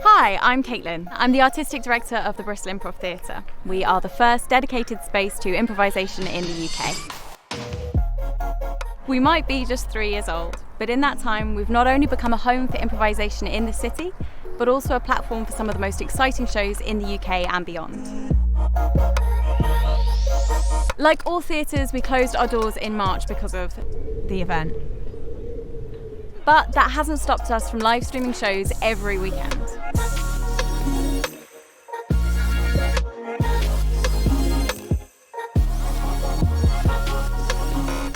Hi, I'm Caitlin. I'm the Artistic Director of the Bristol Improv Theatre. We are the first dedicated space to improvisation in the UK. We might be just 3 years old, but in that time we've not only become a home for improvisation in the city, but also a platform for some of the most exciting shows in the UK and beyond. Like all theatres, we closed our doors in March because of the event. But that hasn't stopped us from live streaming shows every weekend.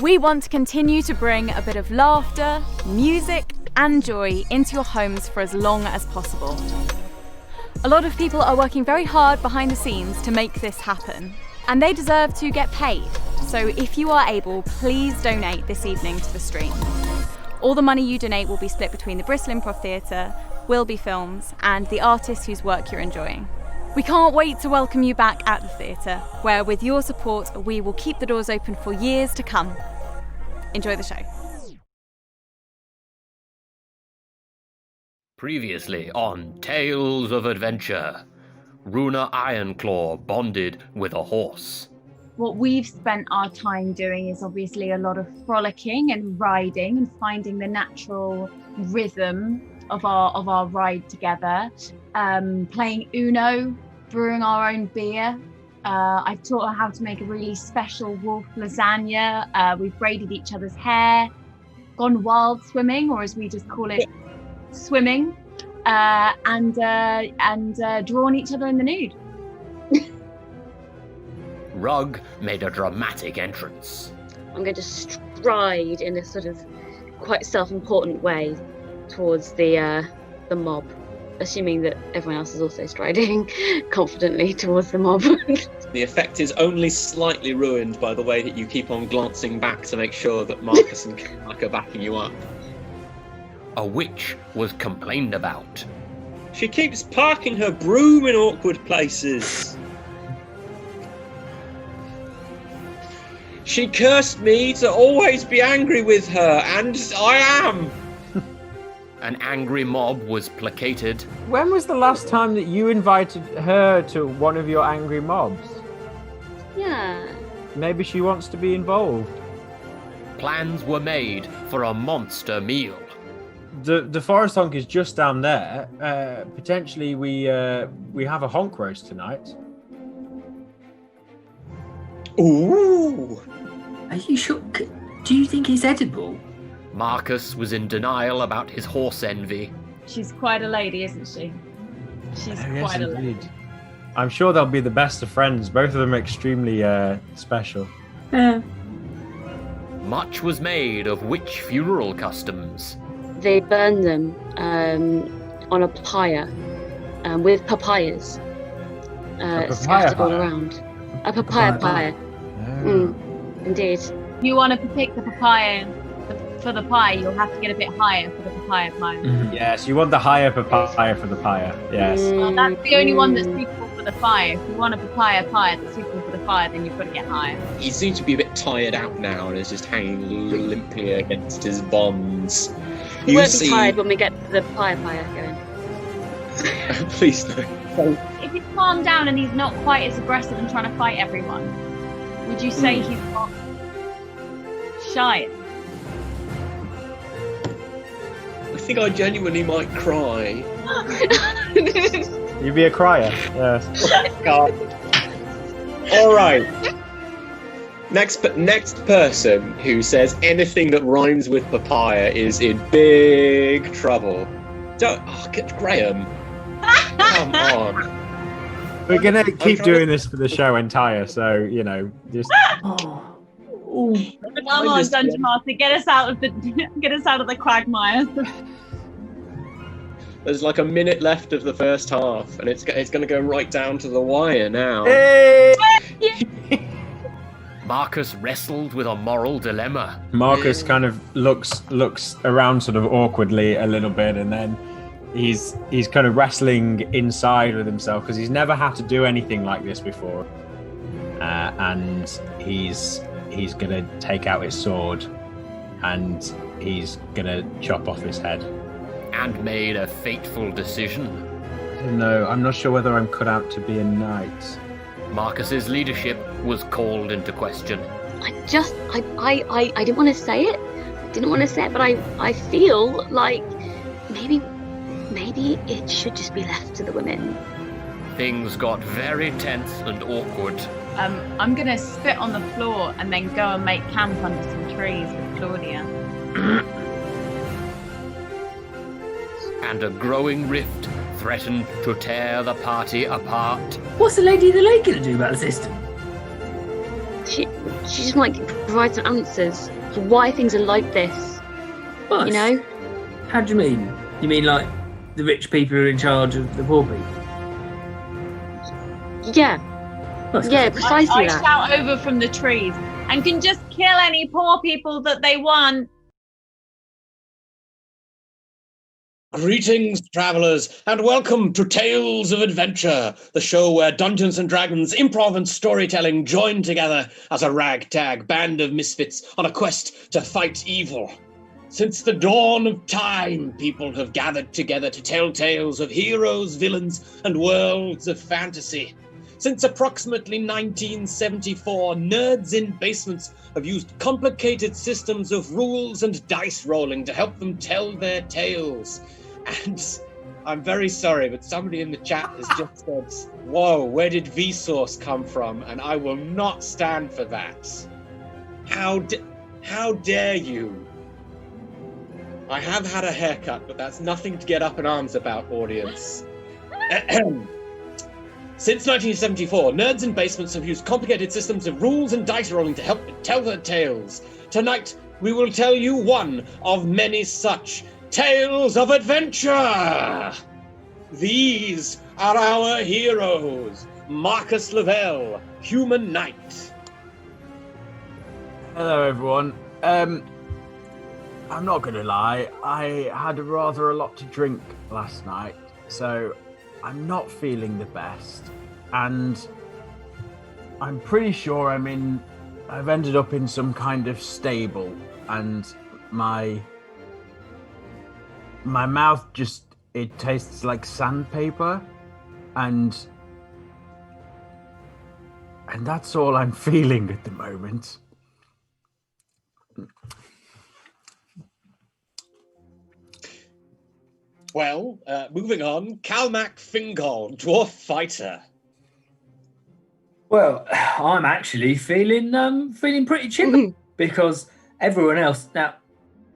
We want to continue to bring a bit of laughter, music, and joy into your homes for as long as possible. A lot of people are working very hard behind the scenes to make this happen, and they deserve to get paid. So if you are able, please donate this evening to the stream. All the money you donate will be split between the Bristol Improv Theatre, Wilby Films, and the artists whose work you're enjoying. We can't wait to welcome you back at the theatre, where with your support, we will keep the doors open for years to come. Enjoy the show. Previously on Tales of Adventure, Runa Ironclaw bonded with a horse. What we've spent our time doing is obviously a lot of frolicking and riding and finding the natural rhythm of our ride together. Playing Uno, brewing our own beer. I've taught her how to make a really special wolf lasagna. We've braided each other's hair, gone wild swimming, or as we just call it, swimming, and drawn each other in the nude. Rug made a dramatic entrance. I'm going to stride in a sort of quite self-important way towards the mob, assuming that everyone else is also striding confidently towards the mob. The effect is only slightly ruined by the way that you keep on glancing back to make sure that Marcus and Kamak are backing you up. A witch was complained about. She keeps parking her broom in awkward places. She cursed me to always be angry with her, and I am! An angry mob was placated. When was the last time that you invited her to one of your angry mobs? Yeah. Maybe she wants to be involved. Plans were made for a monster meal. The forest honk is just down there. Potentially we have a honk roast tonight. Ooh! Are you sure? Do you think he's edible? Marcus was in denial about his horse envy. She's quite a lady, isn't she? She's quite a lady. I'm sure they'll be the best of friends. Both of them are extremely special. Much was made of witch funeral customs. They burn them on a pyre with papayas scattered all around. A papaya pyre. Indeed. If you want to pick the papaya for the pie, you'll have to get a bit higher for the papaya pie. Mm-hmm. Yes, you want the higher papaya for the pyre. Yes. Well, that's the only one that's suitable for the fire. If you want a papaya pie that's suitable for the fire, then you've got to get higher. He seems to be a bit tired out now and is just hanging limply against his bonds. We won't be tired when we get the pyre going. Please no. If he's calmed down and he's not quite as aggressive and trying to fight everyone, would you say he's not shy? I think I genuinely might cry. You'd be a crier. Yes. God. All right. Next person who says anything that rhymes with papaya is in big trouble. Graham. Come on. We're gonna keep doing this for the show entire, so just. Come on, Dungeon Master, get us out of the quagmire. There's like a minute left of the first half, and it's going to go right down to the wire now. Hey! Marcus wrestled with a moral dilemma. Marcus kind of looks around sort of awkwardly a little bit, and then he's kind of wrestling inside with himself because he's never had to do anything like this before, and he's gonna take out his sword and he's gonna chop off his head. And made a fateful decision. don't know. I'm not sure whether I'm cut out to be a knight. Marcus's leadership was called into question. I didn't want to say it. But I feel like maybe it should just be left to the women. Things got very tense and awkward. I'm gonna spit on the floor and then go and make camp under some trees with Claudia. And a growing rift threatened to tear the party apart. What's the Lady of the Lake going to do about the system? She just might provide some answers for why things are like this. What? You know? How do you mean? You mean like the rich people who are in charge of the poor people? Yeah. Well, Yeah, precisely I that. shout over from the trees and can just kill any poor people that they want. Greetings, travellers, and welcome to Tales of Adventure, the show where Dungeons and Dragons, improv and storytelling join together as a ragtag band of misfits on a quest to fight evil. Since the dawn of time, people have gathered together to tell tales of heroes, villains, and worlds of fantasy. Since approximately 1974, nerds in basements have used complicated systems of rules and dice rolling to help them tell their tales. And I'm very sorry, but somebody in the chat has just said, "Whoa, where did Vsauce come from?" And I will not stand for that. How dare you? I have had a haircut, but that's nothing to get up in arms about, audience. Since 1974, nerds in basements have used complicated systems of rules and dice rolling to help tell their tales. Tonight, we will tell you one of many such tales of adventure. These are our heroes, Marcus Lavelle, Human Knight. Hello, everyone. I'm not going to lie. I had rather a lot to drink last night, so I'm not feeling the best. And I'm pretty sure I've ended up in some kind of stable, and my mouth it tastes like sandpaper, and that's all I'm feeling at the moment. Well, moving on, Calmac Fingol, Dwarf Fighter. Well, I'm actually feeling pretty chill because everyone else. Now,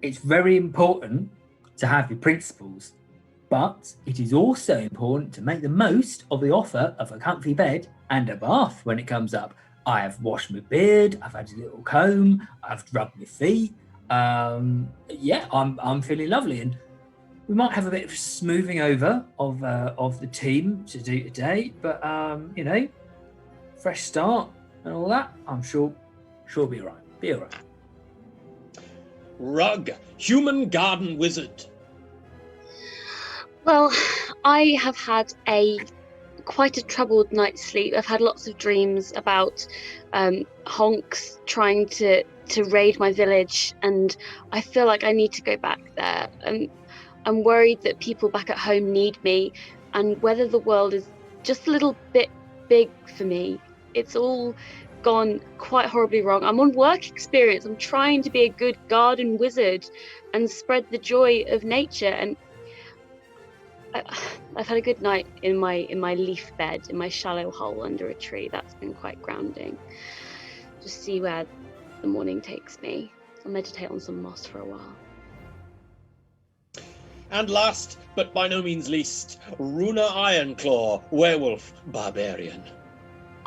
it's very important to have your principles, but it is also important to make the most of the offer of a comfy bed and a bath when it comes up. I have washed my beard, I've had a little comb, I've rubbed my feet. I'm feeling lovely, and we might have a bit of smoothing over of the team to do today, but fresh start and all that. I'm sure it'll be all right. Be all right. Rug, Human Garden Wizard. Well, I have had quite a troubled night's sleep. I've had lots of dreams about honks trying to raid my village, and I feel like I need to go back there. I'm worried that people back at home need me, and whether the world is just a little bit big for me. It's all gone quite horribly wrong. I'm on work experience. I'm trying to be a good garden wizard and spread the joy of nature, and I've had a good night in my leaf bed, in my shallow hole under a tree. That's been quite grounding. Just see where the morning takes me. I'll meditate on some moss for a while. And last, but by no means least, Runa Ironclaw, Werewolf Barbarian.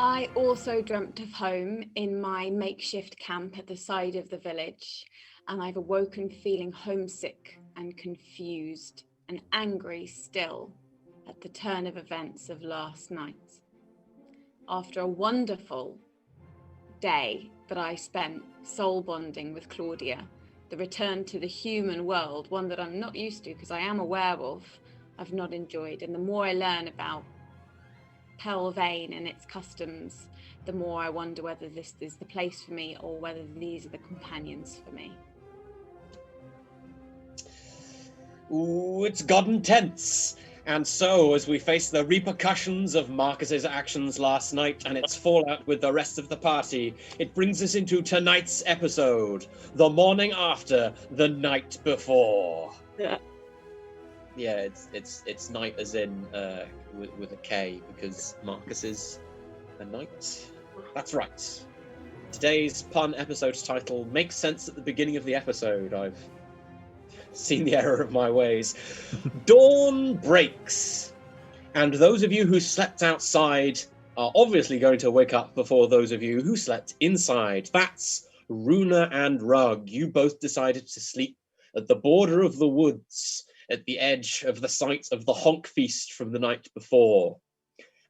I also dreamt of home in my makeshift camp at the side of the village, and I've awoken feeling homesick and confused and angry still at the turn of events of last night. After a wonderful day that I spent soul bonding with Claudia, the return to the human world, one that I'm not used to because I am a werewolf, I've not enjoyed. And the more I learn about Pelvane and its customs, the more I wonder whether this is the place for me or whether these are the companions for me. Ooh, it's gotten tense. And so, as we face the repercussions of Marcus's actions last night and its fallout with the rest of the party, it brings us into tonight's episode, the morning after the night before. Yeah. Yeah, it's night as in with a K, because Marcus is a knight. That's right. Today's pun episode's title makes sense at the beginning of the episode. I've seen the error of my ways. Dawn breaks, and those of you who slept outside are obviously going to wake up before those of you who slept inside. That's Runa and Rug. You both decided to sleep at the border of the woods, at the edge of the site of the honk feast from the night before.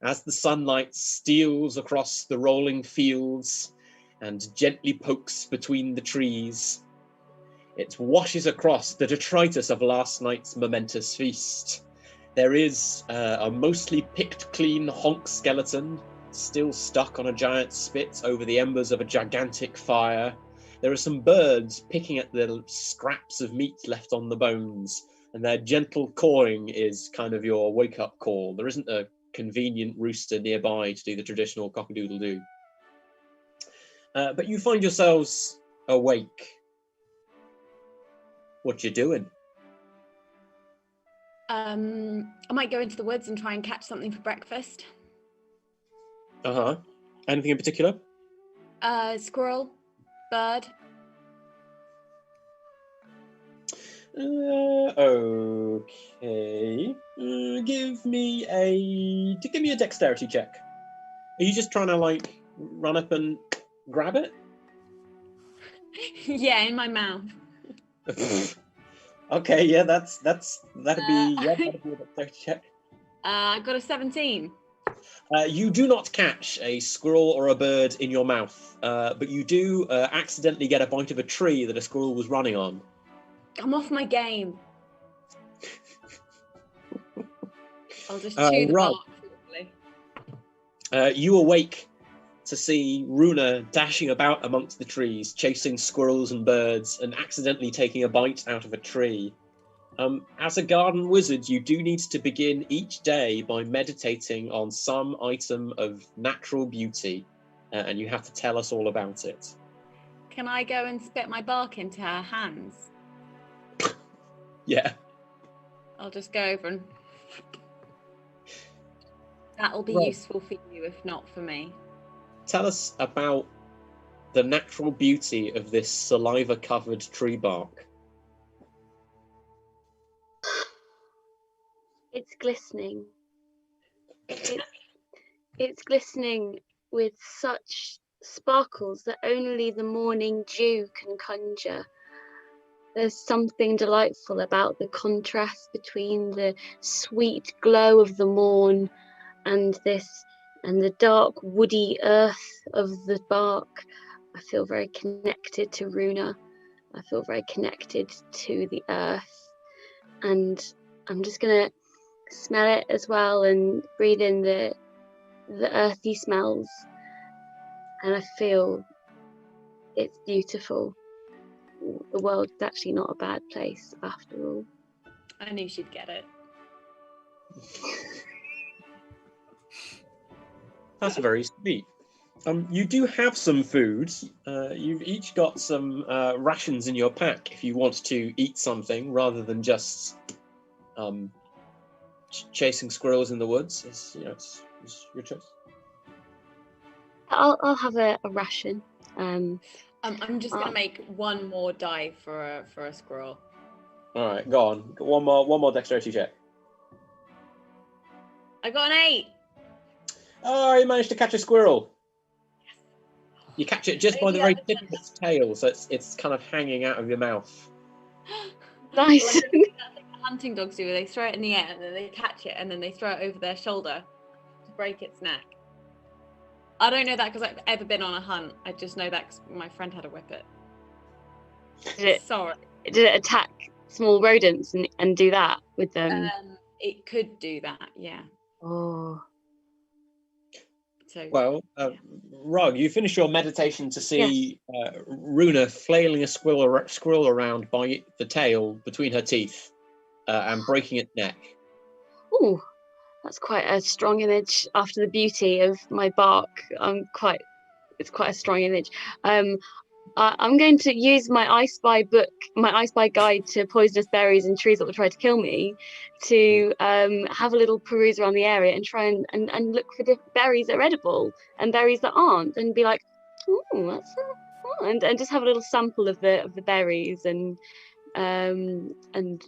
As the sunlight steals across the rolling fields and gently pokes between the trees, it washes across the detritus of last night's momentous feast. There is a mostly picked clean honk skeleton still stuck on a giant spit over the embers of a gigantic fire. There are some birds picking at the scraps of meat left on the bones, and their gentle cawing is kind of your wake-up call. There isn't a convenient rooster nearby to do the traditional cock-a-doodle-doo. But you find yourselves awake. What you doing? I might go into the woods and try and catch something for breakfast. Uh-huh. Anything in particular? Squirrel, bird. Okay. Give me a dexterity check. Are you just trying to like run up and grab it? Yeah, in my mouth. Okay, yeah, that'd be a dexterity check. I got a 17. You do not catch a squirrel or a bird in your mouth, but you do accidentally get a bite of a tree that a squirrel was running on. I'm off my game. I'll just chew the right. bark shortly. You awake to see Runa dashing about amongst the trees, chasing squirrels and birds, and accidentally taking a bite out of a tree. As a garden wizard, you do need to begin each day by meditating on some item of natural beauty, and you have to tell us all about it. Can I go and spit my bark into her hands? Yeah. I'll just go over and... That'll be Right. useful for you, if not for me. Tell us about the natural beauty of this saliva-covered tree bark. It's glistening. It's glistening with such sparkles that only the morning dew can conjure. There's something delightful about the contrast between the sweet glow of the morn and the dark woody earth of the bark. I feel very connected to Runa. I feel very connected to the earth, and I'm just gonna smell it as well and breathe in the earthy smells, and I feel it's beautiful. The world's actually not a bad place after all. I knew she'd get it. That's very sweet. You do have some food. You've each got some rations in your pack if you want to eat something rather than just chasing squirrels in the woods. It's your choice. I'll have a ration. I'm just gonna make one more dive for a squirrel. All right, go on. One more dexterity check. I got an 8. Oh, you managed to catch a squirrel. You catch it just by the very tip of its tail, so it's kind of hanging out of your mouth. Nice. That's like hunting dogs do. They throw it in the air and then they catch it and then they throw it over their shoulder to break its neck. I don't know that because I've ever been on a hunt. I just know that because my friend had a whippet. Sorry. Did it attack small rodents and do that with them? It could do that, yeah. Oh. So, Well, Rug, you finish your meditation to see Runa flailing a squirrel around by the tail between her teeth and breaking its neck. Oh, that's quite a strong image. After the beauty of my bark, it's quite a strong image. I'm going to use my I Spy book, my I Spy guide to poisonous berries and trees that will try to kill me, to have a little peruse around the area and try and look for berries that are edible and berries that aren't, and be like, oh, and just have a little sample of the berries and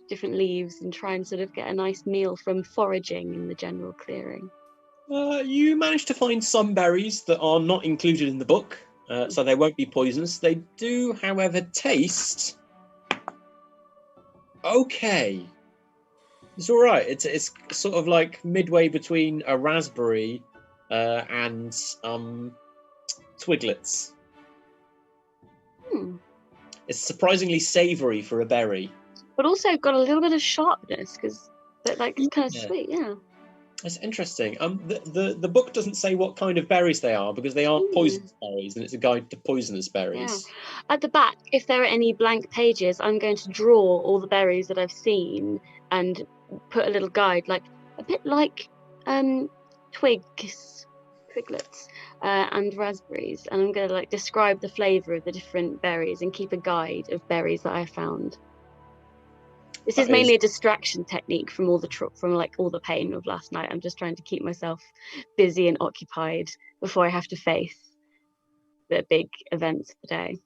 different leaves, and try and sort of get a nice meal from foraging in the general clearing. You managed to find some berries that are not included in the book, so they won't be poisonous. They do, however, taste okay. It's all right. It's sort of like midway between a raspberry and twiglets. It's surprisingly savoury for a berry, but also got a little bit of sharpness because it's kind of sweet. Yeah. That's interesting. The book doesn't say what kind of berries they are because they aren't poisonous berries, and it's a guide to poisonous berries. Yeah. At the back, if there are any blank pages, I'm going to draw all the berries that I've seen and put a little guide, a bit like twiglets and raspberries, and I'm going to describe the flavour of the different berries and keep a guide of berries that I found. This is mainly a distraction technique from all the pain of last night. I'm just trying to keep myself busy and occupied before I have to face the big events of the day.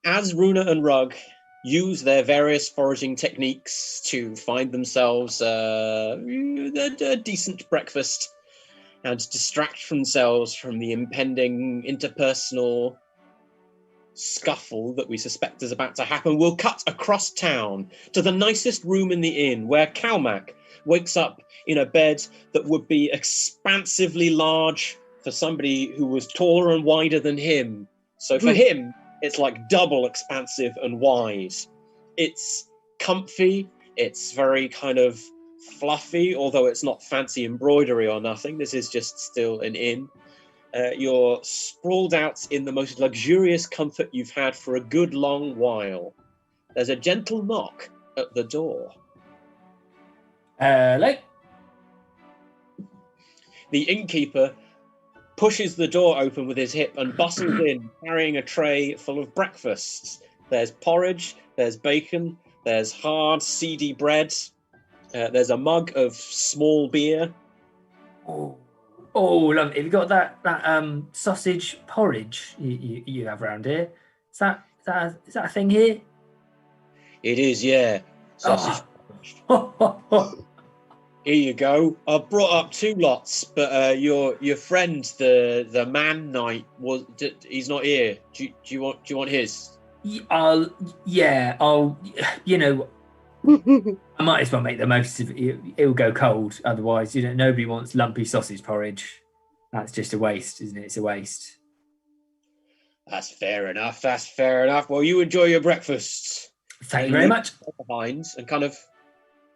As Runa and Rug use their various foraging techniques to find themselves a decent breakfast and distract themselves from the impending interpersonal scuffle that we suspect is about to happen, we'll cut across town to the nicest room in the inn, where Calmac wakes up in a bed that would be expansively large for somebody who was taller and wider than him. So for him, it's like double expansive and wide. It's comfy, it's very kind of fluffy, although it's not fancy embroidery or nothing. This is just still an inn. You're sprawled out in the most luxurious comfort you've had for a good long while. There's a gentle knock at the door. Hello? The innkeeper pushes the door open with his hip and bustles in, carrying a tray full of breakfasts. There's porridge, there's bacon, there's hard, seedy bread, there's a mug of small beer. Oh, love it. Have you got that sausage porridge you have around here? Is that a thing here? It is, yeah. Sausage porridge. Here you go. I've brought up 2 lots, but your friend, the man knight, he's not here. Do you want his? I might as well make the most of it. It'll go cold, otherwise, nobody wants lumpy sausage porridge. That's just a waste, isn't it? It's a waste. That's fair enough. Well, you enjoy your breakfast. Thank you very much. Behind and kind of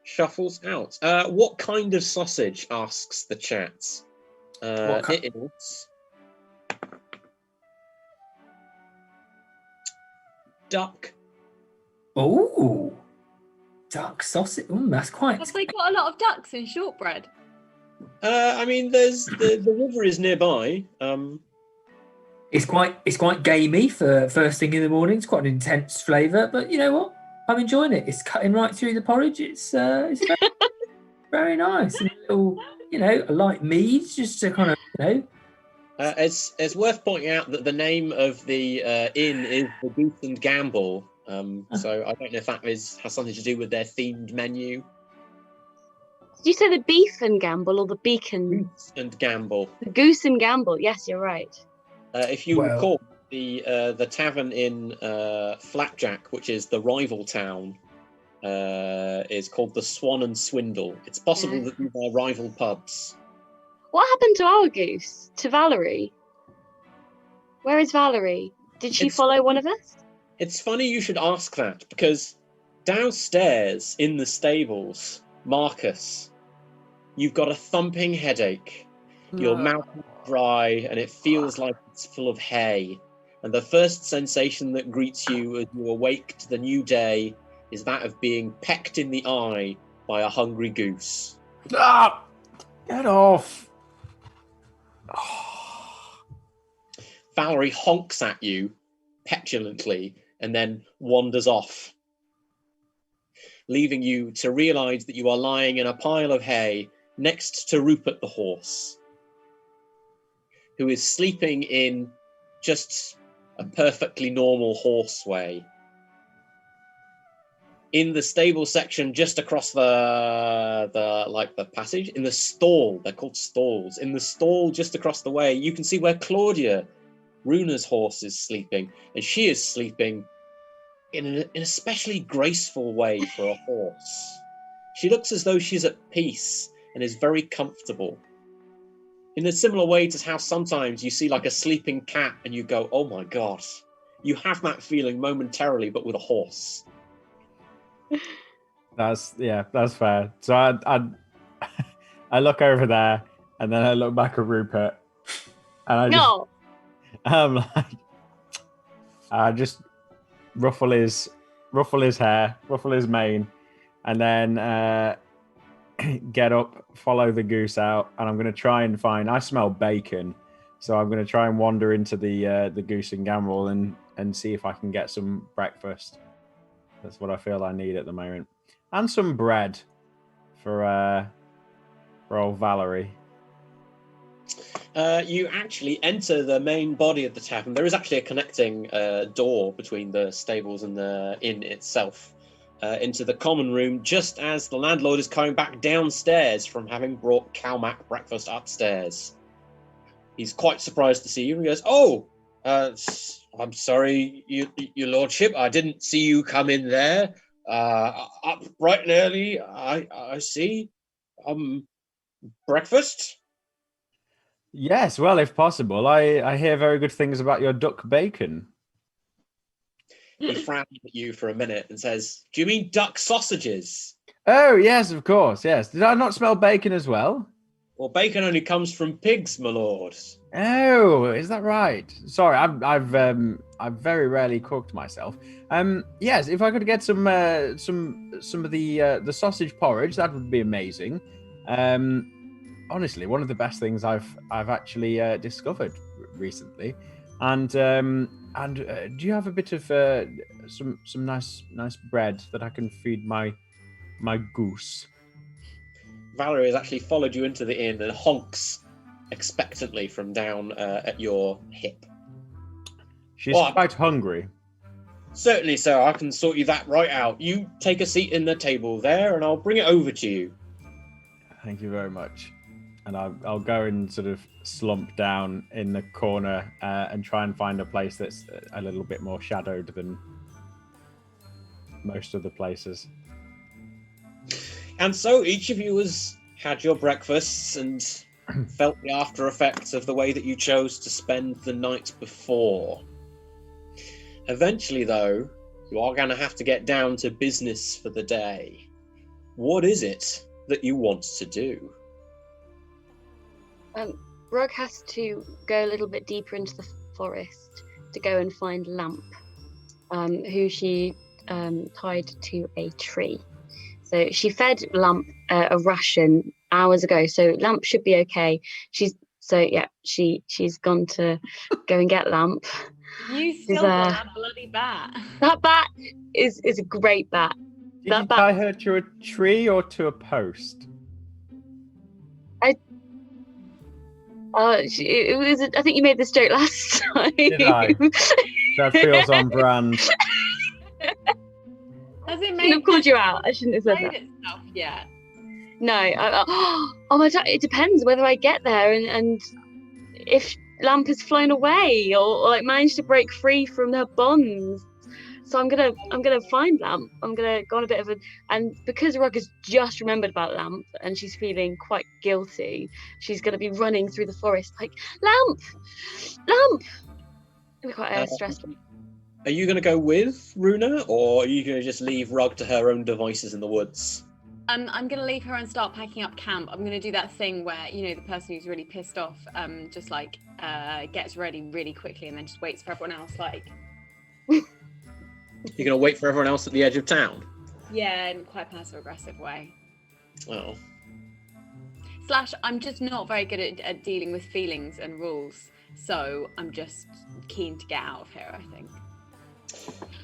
shuffles out. What kind of sausage? Asks the chat. It is duck. Oh. Duck sausage. That's quite. Have they got a lot of ducks in shortbread? I mean, there's the river is nearby. It's quite gamey for first thing in the morning. It's quite an intense flavour, but you know what? I'm enjoying it. It's cutting right through the porridge. It's very, very nice. And a little, a light mead, just to kind of, It's worth pointing out that the name of the inn is the Goose and Gamble. So I don't know if that has something to do with their themed menu. Did you say the beef and gamble or the beacon? Goose and Gamble. The Goose and Gamble. Yes, you're right. If you recall, the tavern in Flapjack, which is the rival town, is called the Swan and Swindle. It's possible that these are rival pubs. What happened to our goose? To Valerie? Where is Valerie? Did she follow one of us? It's funny you should ask that, because downstairs in the stables, Marcus, you've got a thumping headache. Your mouth is dry and it feels like it's full of hay. And the first sensation that greets you as you awake to the new day is that of being pecked in the eye by a hungry goose. Ah! Get off! Valerie honks at you petulantly and then wanders off, leaving you to realise that you are lying in a pile of hay next to Rupert the horse, who is sleeping in just a perfectly normal horse way. In the stable section just across the passage, in the stall, they're called stalls, in the stall just across the way, you can see where Claudia, Runa's horse, is sleeping, and she is sleeping in an especially graceful way for a horse. She looks as though she's at peace and is very comfortable. In a similar way to how sometimes you see like a sleeping cat and you go, oh my God. You have that feeling momentarily, but with a horse. That's fair. So I look over there and then I look back at Rupert and I'm just ruffle his hair, ruffle his mane, and then get up, follow the goose out, and I'm going to try and find. I smell bacon, so I'm going to try and wander into the Goose and Gamble and see if I can get some breakfast. That's what I feel I need at the moment, and some bread for old Valerie. You actually enter the main body of the tavern. There is actually a connecting door between the stables and the inn itself into the common room, just as the landlord is coming back downstairs from having brought Calmac breakfast upstairs. He's quite surprised to see you. He goes, "Oh, I'm sorry, your lordship. I didn't see you come in there. Up bright and early, I see. Breakfast?" Yes, well, if possible. I hear very good things about your duck bacon. He frowns at you for a minute and says, "Do you mean duck sausages?" Oh, yes, of course, yes. Did I not smell bacon as well? Well, bacon only comes from pigs, my lord. Oh, is that right? Sorry, I've very rarely cooked myself. Yes, if I could get some of the sausage porridge, that would be amazing. Honestly, one of the best things I've actually discovered recently. And do you have a bit of some nice bread that I can feed my goose? Valerie has actually followed you into the inn and honks expectantly from down at your hip. She's quite hungry. Certainly, sir. I can sort you that right out. You take a seat in the table there, and I'll bring it over to you. Thank you very much. And I'll go and sort of slump down in the corner and try and find a place that's a little bit more shadowed than most of the places. And so each of you has had your breakfasts and felt the after effects of the way that you chose to spend the night before. Eventually, though, you are going to have to get down to business for the day. What is it that you want to do? Rug has to go a little bit deeper into the forest to go and find Lamp, who she tied to a tree. So she fed Lamp a ration hours ago, so Lamp should be okay. She's gone to go and get Lamp. You still got that bloody bat. That bat is a great bat. Did you tie her to a tree or to a post? I think you made this joke last time. Did I? That feels on brand. Has it I shouldn't have called you out. I shouldn't have said that. itself yet? No. Oh my God! It depends whether I get there and if Lamp has flown away or like managed to break free from her bonds. So I'm gonna find Lamp. I'm gonna go on a bit of and because Rug has just remembered about Lamp and she's feeling quite guilty, she's gonna be running through the forest like Lamp. It'll be quite stressful. Are you going to go with Runa, or are you going to just leave Rug to her own devices in the woods? I'm going to leave her and start packing up camp. I'm going to do that thing where, the person who's really pissed off just like gets ready really quickly and then just waits for everyone else. Like, you're going to wait for everyone else at the edge of town? Yeah, in quite a passive aggressive way. Oh. Slash, I'm just not very good at dealing with feelings and rules. So I'm just keen to get out of here, I think.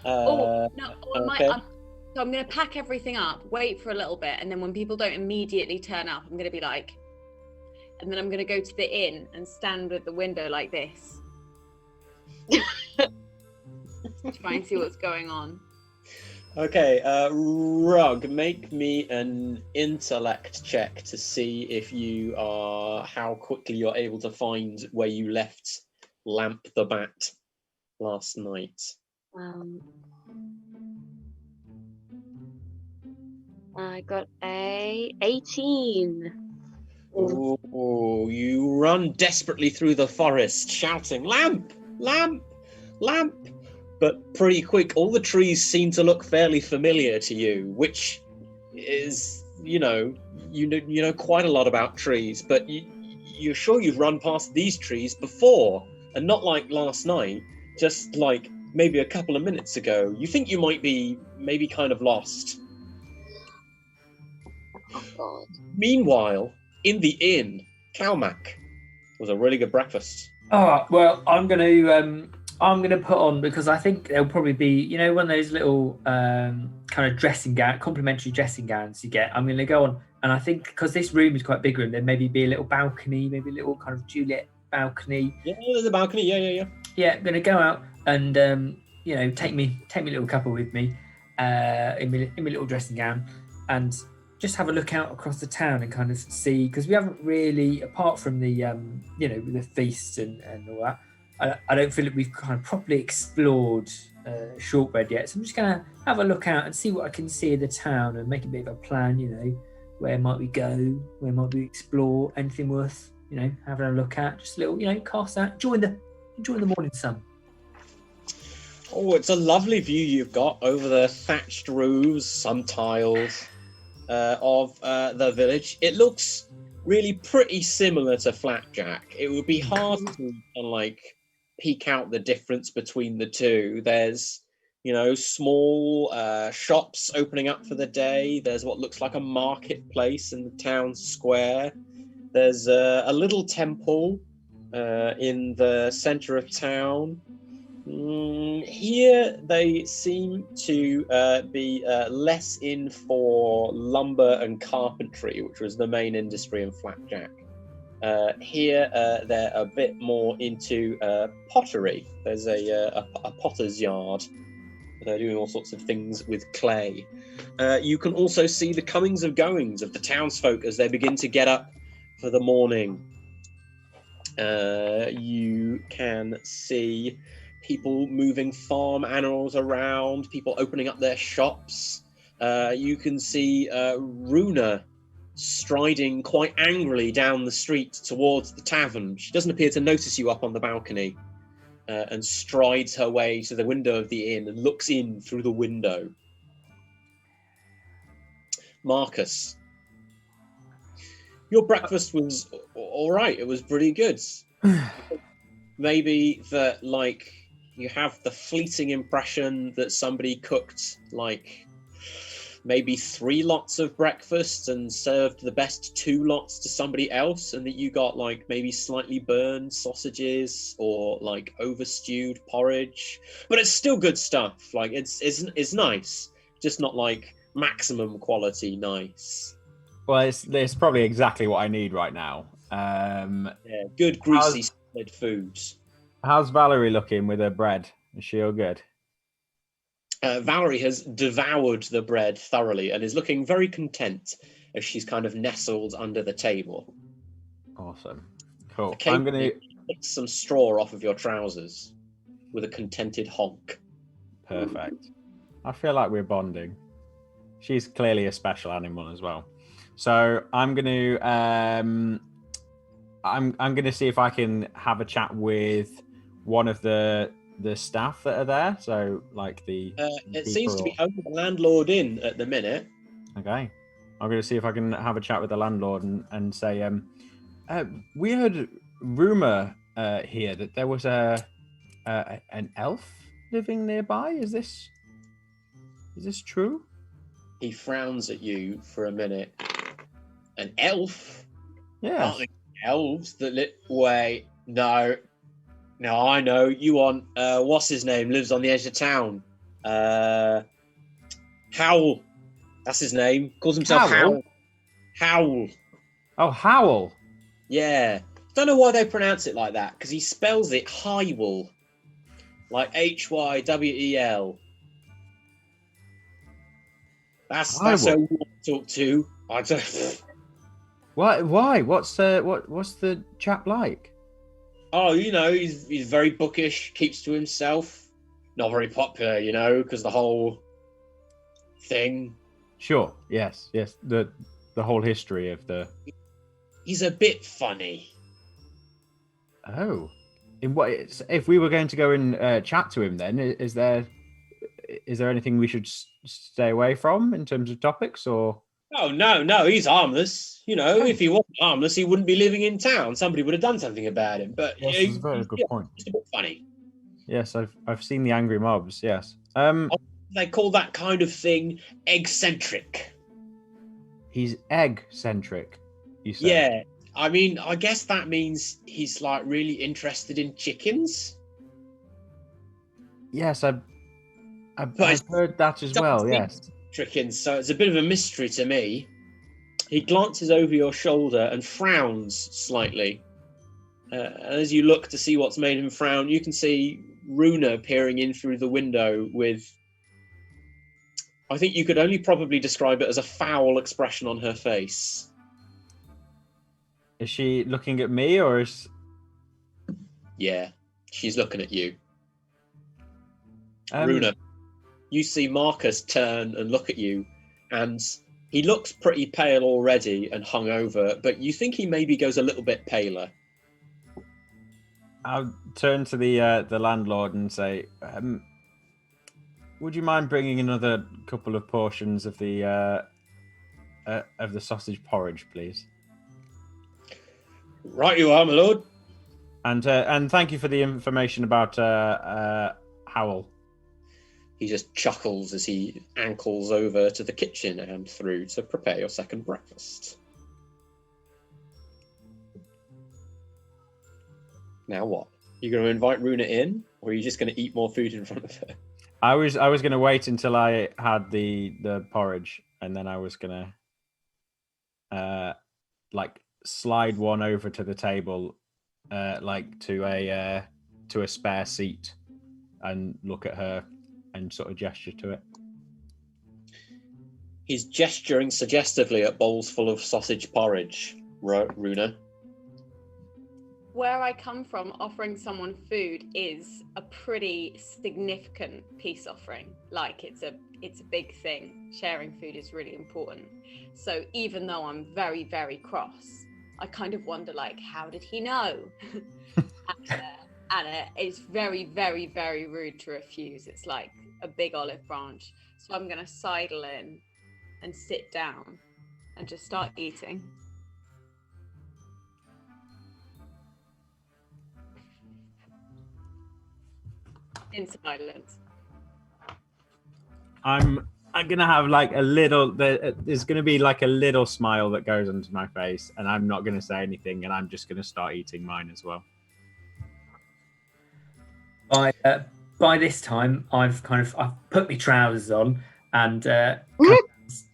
Okay. So I'm going to pack everything up, wait for a little bit, and then when people don't immediately turn up, I'm going to be like, and then I'm going to go to the inn and stand at the window like this. Try and see what's going on. Okay, Rug, make me an intellect check to see if you are how quickly you're able to find where you left Lamp the Bat last night. I got a 18. Oh, you run desperately through the forest, shouting, "Lamp! Lamp! Lamp!" But pretty quick, all the trees seem to look fairly familiar to you, which is, you know quite a lot about trees, but you're sure you've run past these trees before, and not like last night, just like maybe a couple of minutes ago. You think you might be maybe kind of lost. Oh, God. Meanwhile, in the inn, Calmac was a really good breakfast. Oh well, I'm gonna put on, because I think there'll probably be, one of those little kind of complimentary dressing gowns you get. I'm gonna go on, and I think because this room is quite a big room, there maybe be a little balcony, maybe a little kind of Juliet balcony. Yeah, there's a balcony. Yeah. Yeah, I'm gonna go out and take me little couple with me, in my little dressing gown, and just have a look out across the town and kind of see, because we haven't really, apart from the the feast and all that, I don't feel that we've kind of properly explored Shortbread yet. So I'm just gonna have a look out and see what I can see in the town and make a bit of a plan. Where might we go? Where might we explore? Anything worth having a look at? Just a little cast out, enjoying the morning sun. Oh, it's a lovely view you've got over the thatched roofs, some tiles of the village. It looks really pretty similar to Flapjack. It would be hard to peek out the difference between the two. There's small shops opening up for the day. There's what looks like a marketplace in the town square. There's a little temple in the center of town. Here they seem to be less in for lumber and carpentry, which was the main industry in Flapjack. Here they're a bit more into pottery. There's a potter's yard. They're doing all sorts of things with clay. You can also see the comings and goings of the townsfolk as they begin to get up for the morning. You can see people moving farm animals around, people opening up their shops. You can see Runa striding quite angrily down the street towards the tavern. She doesn't appear to notice you up on the balcony, and strides her way to the window of the inn and looks in through the window. Marcus, your breakfast was all right. It was pretty good. Maybe that, you have the fleeting impression that somebody cooked maybe 3 lots of breakfast and served the best 2 lots to somebody else, and that you got maybe slightly burned sausages or over-stewed porridge. But it's still good stuff. It's nice, just not maximum quality nice. Well, it's probably exactly what I need right now. Yeah, good greasy solid foods. How's Valerie looking with her bread? Is she all good? Valerie has devoured the bread thoroughly and is looking very content as she's kind of nestled under the table. Awesome. Cool. I'm going to pick some straw off of your trousers with a contented honk. Perfect. I feel like we're bonding. She's clearly a special animal as well. So I'm going to I'm going to see if I can have a chat with one of the staff that are there. So it seems to be only the landlord in at the minute. Okay. I'm going to see if I can have a chat with the landlord and say, we heard rumor here that there was an elf living nearby. Is this true? He frowns at you for a minute. An elf? Yeah. Aren't they elves that wait, no. No, I know. You want what's his name? Lives on the edge of town. Howl. That's his name. Calls himself Howl? Howl. Oh, Howl. Yeah. Don't know why they pronounce it like that, because he spells it Hywel. Like Hywel. That's who we want to talk to. I don't. Why? What's the chap like? Oh, he's very bookish, keeps to himself, not very popular, because the whole thing. Sure. Yes. The whole history of the. He's a bit funny. Oh, in what? If we were going to go and chat to him, then is there anything we should stay away from in terms of topics, or? Oh no, he's harmless. If he wasn't harmless, he wouldn't be living in town. Somebody would have done something about him. But Yes, that's a very good point. Just a bit funny. Yes, I've seen the angry mobs. Yes. They call that kind of thing egg-centric. He's egg-centric. You say? Yeah, I guess that means he's like really interested in chickens. Yes, I've heard that as well. Yes. Chickens, so it's a bit of a mystery to me. He glances over your shoulder and frowns slightly. As you look to see what's made him frown, you can see Runa peering in through the window with, I think you could only probably describe it as a foul expression on her face. Is she looking at me, or is? Yeah, she's looking at you. Runa, you see Marcus turn and look at you, and he looks pretty pale already and hungover, but you think he maybe goes a little bit paler. I'll turn to the landlord and say, would you mind bringing another couple of portions of the sausage porridge, please? Right you are, my lord. And thank you for the information about Howl. He just chuckles as he ankles over to the kitchen and through to prepare your second breakfast. Now what? You going to invite Runa in, or are you just going to eat more food in front of her? I was going to wait until I had the porridge, and then I was going to slide one over to the table, to a spare seat, and look at her and sort of gesture to it. He's gesturing suggestively at bowls full of sausage porridge, Runa. Where I come from, offering someone food is a pretty significant peace offering. Like it's a big thing. Sharing food is really important. So even though I'm very, very cross, I kind of wonder, how did he know? And it's very, very, very rude to refuse. It's like a big olive branch. So I'm going to sidle in and sit down and just start eating. In silence. I'm gonna have a little. There's gonna be a little smile that goes onto my face, and I'm not gonna say anything, and I'm just gonna start eating mine as well. By this time, I've put my trousers on and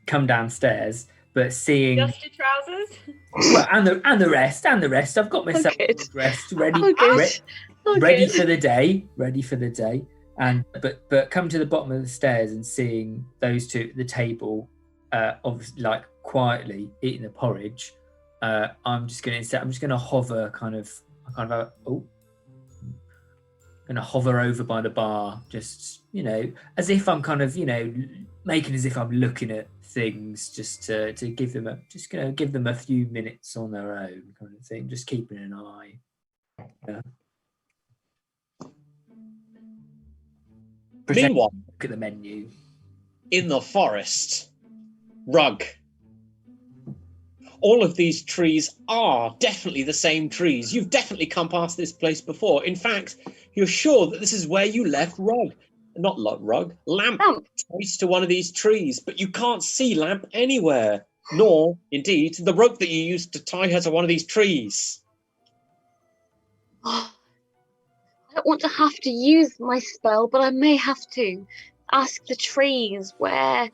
come downstairs. But seeing just your trousers, well, and the rest. I've got myself dressed, ready for the day. And but come to the bottom of the stairs and seeing those two at the table, obviously quietly eating the porridge. I'm just gonna hover gonna hover over by the bar, just as if I'm making as if I'm looking at things, just to give them a few minutes on their own, kind of thing, just keeping an eye. Yeah. Meanwhile, look at the menu. In the forest, Rug. All of these trees are definitely the same trees. You've definitely come past this place before. In fact, you're sure that this is where you left Rug. Not Rug, Lamp. Twice to one of these trees, but you can't see Lamp anywhere. nor, indeed, the rope that you used to tie her to one of these trees. I don't want to have to use my spell, but I may have to ask the trees where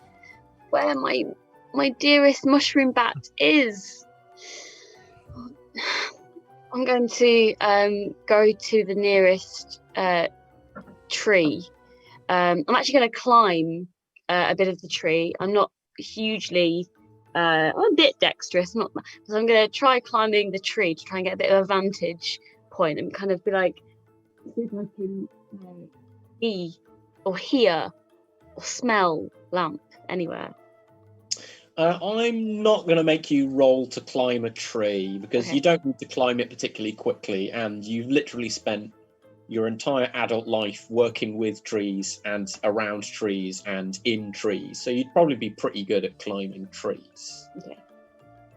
my dearest mushroom bat is. I'm going to go to the nearest tree. I'm actually going to climb a bit of the tree. I'm not hugely. I'm a bit dexterous, not. So I'm going to try climbing the tree to try and get a bit of a vantage point and kind of be like, see if I can see or hear or smell lamp anywhere. I'm not going to make you roll to climb a tree because Okay. you don't need to climb it particularly quickly, and you've literally spent your entire adult life working with trees and around trees and in trees. So you'd probably be pretty good at climbing trees. Okay,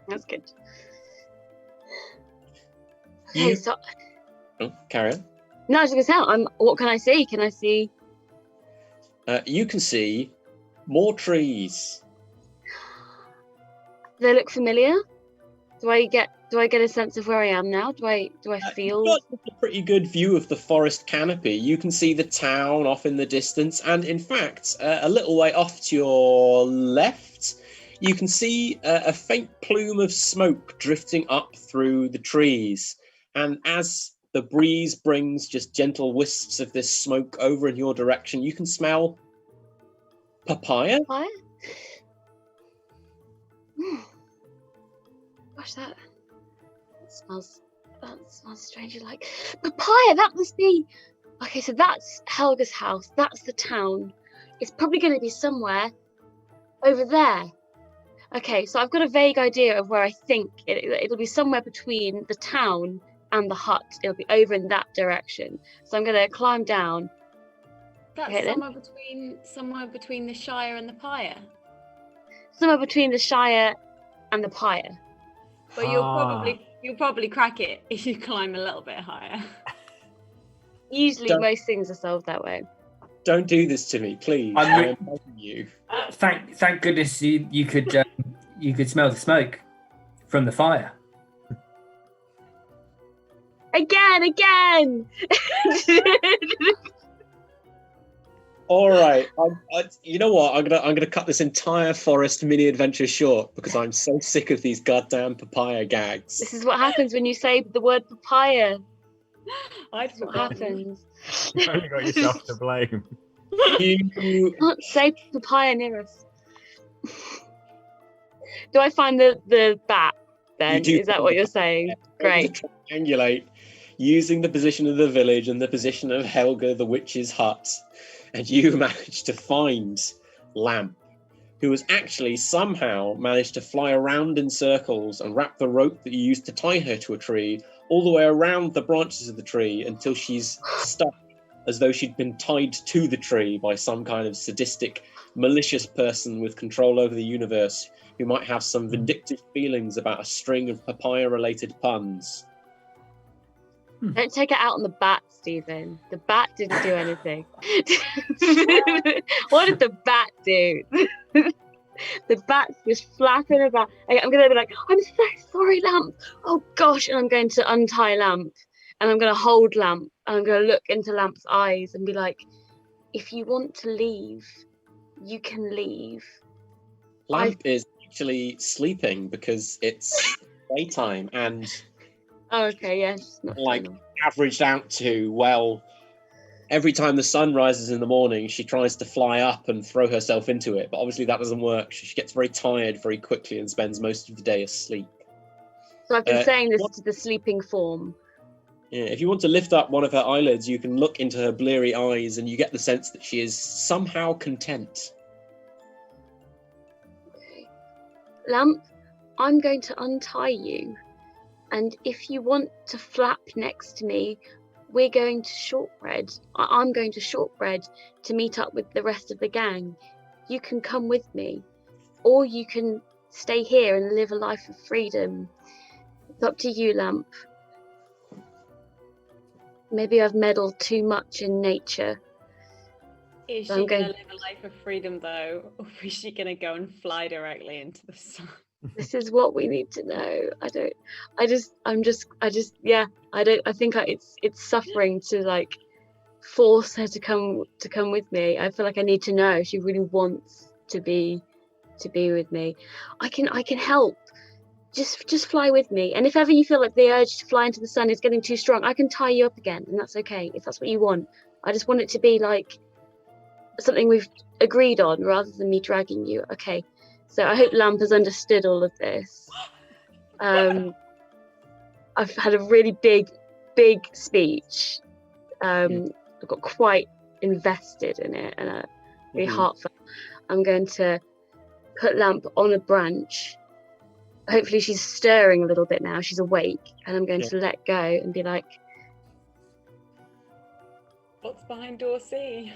that's good. You- Okay, so Oh, carry on. no, I was going to say, what can I see? Can I see? You can see more trees. Do they look familiar? Do I get a sense of where I am now? Do I feel? You've got a pretty good view of the forest canopy. You can see the town off in the distance, and in fact, a little way off to your left, you can see a faint plume of smoke drifting up through the trees. And as the breeze brings just gentle wisps of this smoke over in your direction, you can smell papaya. What? Gosh, that smells strangely like papaya. That must be. Okay, so that's Helga's house. That's the town. It's probably going to be somewhere over there. Okay, so I've got a vague idea of where I think it'll be somewhere between the town and the hut. It'll be over in that direction. So I'm going to climb down. That's Okay, then. somewhere between the Shire and the Pyre. Somewhere between the Shire and the Pyre. But you'll probably crack it if you climb a little bit higher. Usually, Don't- most things are solved that way. Don't do this to me, please. I'm re- I'm begging you. Thank goodness you could smell the smoke from the fire. Again! All right. You know what? I'm gonna cut this entire forest mini adventure short because I'm so sick of these goddamn papaya gags. This is what happens when you say the word papaya. I'd That's what forgotten. happens. You've only got yourself to blame. You Can't say papaya near us. Do I find the bat then? do Is that what you're saying? Great. triangulate using the position of the village and the position of Helga the witch's hut, and you manage to find Lamp, who has actually somehow managed to fly around in circles and wrap the rope that you used to tie her to a tree all the way around the branches of the tree until she's stuck as though she'd been tied to the tree by some kind of sadistic, malicious person with control over the universe who might have some vindictive feelings about a string of papaya-related puns. Don't take it out on the bat, Stephen. The bat didn't do anything. What did the bat do? The bat's just flapping about. I'm going to be like, I'm so sorry, Lamp. Oh, gosh. And I'm going to untie Lamp. And I'm going to hold Lamp. And I'm going to look into Lamp's eyes and be like, if you want to leave, you can leave. Lamp is actually sleeping because it's daytime and Oh, okay, yes. Not Like- fun. averaged out to, well, every time the sun rises in the morning, she tries to fly up and throw herself into it. But obviously that doesn't work. She gets very tired very quickly and spends most of the day asleep. So I've been saying this what- to the sleeping form. Yeah, if you want to lift up one of her eyelids, you can look into her bleary eyes and you get the sense that she is somehow content. Lamp, I'm going to untie you. And if you want to flap next to me, we're going to Shortbread. I'm going to Shortbread to meet up with the rest of the gang. You can come with me. Or you can stay here and live a life of freedom. It's up to you, Lamp. Maybe I've meddled too much in nature. Is she I'm going going- to live a life of freedom though, or is she going to go and fly directly into the sun? This is what we need to know. I think it's suffering to like force her to come with me. I feel like I need to know if she really wants to be with me. I can help. Just fly with me. And if ever you feel like the urge to fly into the sun is getting too strong, I can tie you up again, and that's okay if that's what you want. I just want it to be like something we've agreed on rather than me dragging you. Okay. So I hope Lamp has understood all of this. I've had a really big speech. I've got quite invested in it and really heartfelt. I'm going to put Lamp on a branch. Hopefully she's stirring a little bit now. She's awake, and I'm going to let go and be like, What's behind door C?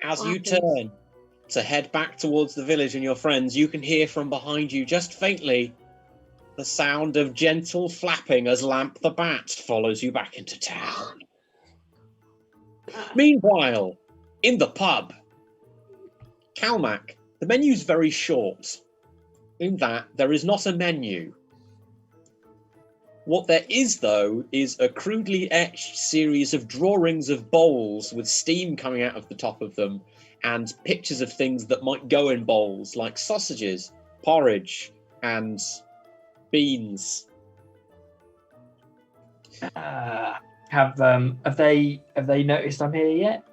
As you turn to head back towards the village and your friends, you can hear from behind you, just faintly, the sound of gentle flapping as Lamp the Bat follows you back into town. Meanwhile, in the pub, Calmac, the menu's very short, in that there is not a menu. What there is, though, is a crudely etched series of drawings of bowls with steam coming out of the top of them, and pictures of things that might go in bowls, like sausages, porridge, and beans. Have they noticed I'm here yet?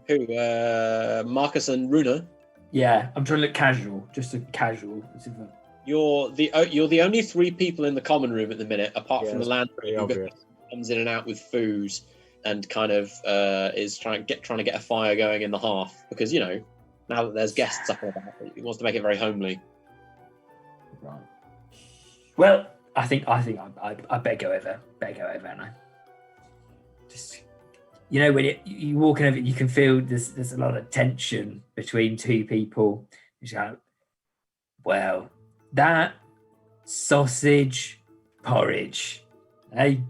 Who? Marcus and Runa? Yeah, I'm trying to look casual, just a casual. You're the only three people in the common room at the minute, apart from the landlord who comes in and out with food, and kind of is trying to get a fire going in the hearth, because now that there's guests up and about, he wants to make it very homely. Right. Well, I think I better go over, and I just when you walking over, you can feel there's a lot of tension between two people. You just go, well, that sausage porridge, hey,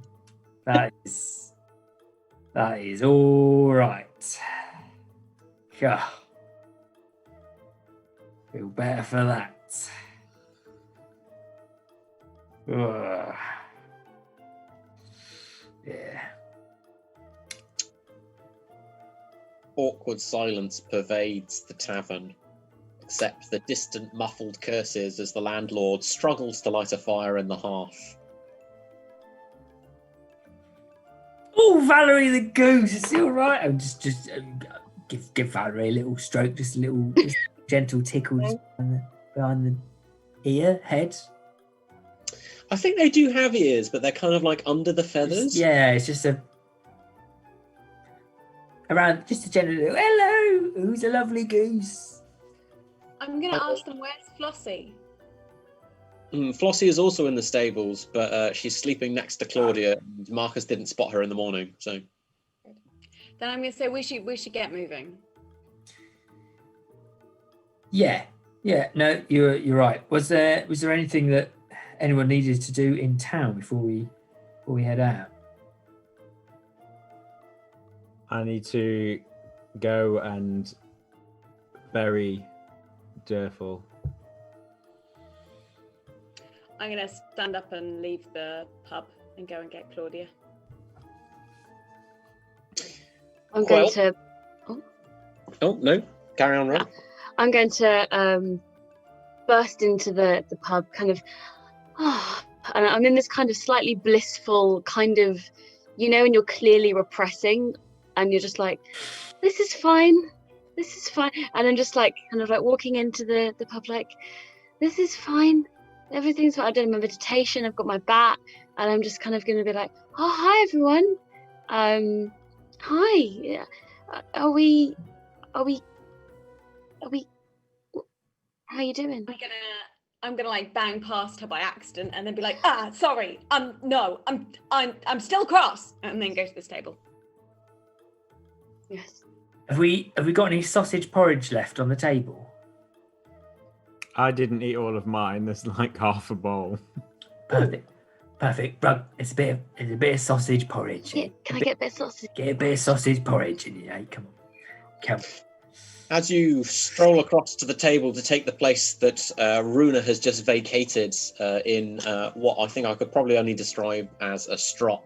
that is all right. Yeah, feel better for that. Ugh. Yeah. Awkward silence pervades the tavern, except the distant muffled curses as the landlord struggles to light a fire in the hearth. Oh, Valerie the goose, is she all right? Oh, just give Valerie a little stroke, just a little gentle tickle just behind the head. I think they do have ears, but they're kind of like under the feathers. It's just around, just a gentle little, hello, who's a lovely goose? I'm going to ask them, where's Flossie? Flossie is also in the stables, but she's sleeping next to Claudia, and Marcus didn't spot her in the morning, so... Then I'm going to say we should get moving. Yeah, no, you're right. Was there anything that anyone needed to do in town before we head out? I need to go and bury Durful. I'm going to stand up and leave the pub and go and get Claudia. I'm going to... Oh, no. Carry on, Rob. I'm going to burst into the pub, kind of... and I'm in this kind of slightly blissful kind of... when you're clearly repressing and you're just like, this is fine. And I'm just like, kind of like walking into the pub like, this is fine. Everything's fine. I've done my meditation. I've got my bat. And I'm just kind of going to be like, oh, hi, everyone. Hi. Are we, how are you doing? I'm gonna like bang past her by accident and then be like, sorry, no, I'm still cross, and then go to this table. Yes. Have we got any sausage porridge left on the table? I didn't eat all of mine. There's like half a bowl. Perfect. Rug, it's a bit of sausage porridge. Yeah, can I get a bit of sausage? Get a bit of sausage porridge in you, eh? Come on. As you stroll across to the table to take the place that Runa has just vacated in what I think I could probably only describe as a strop,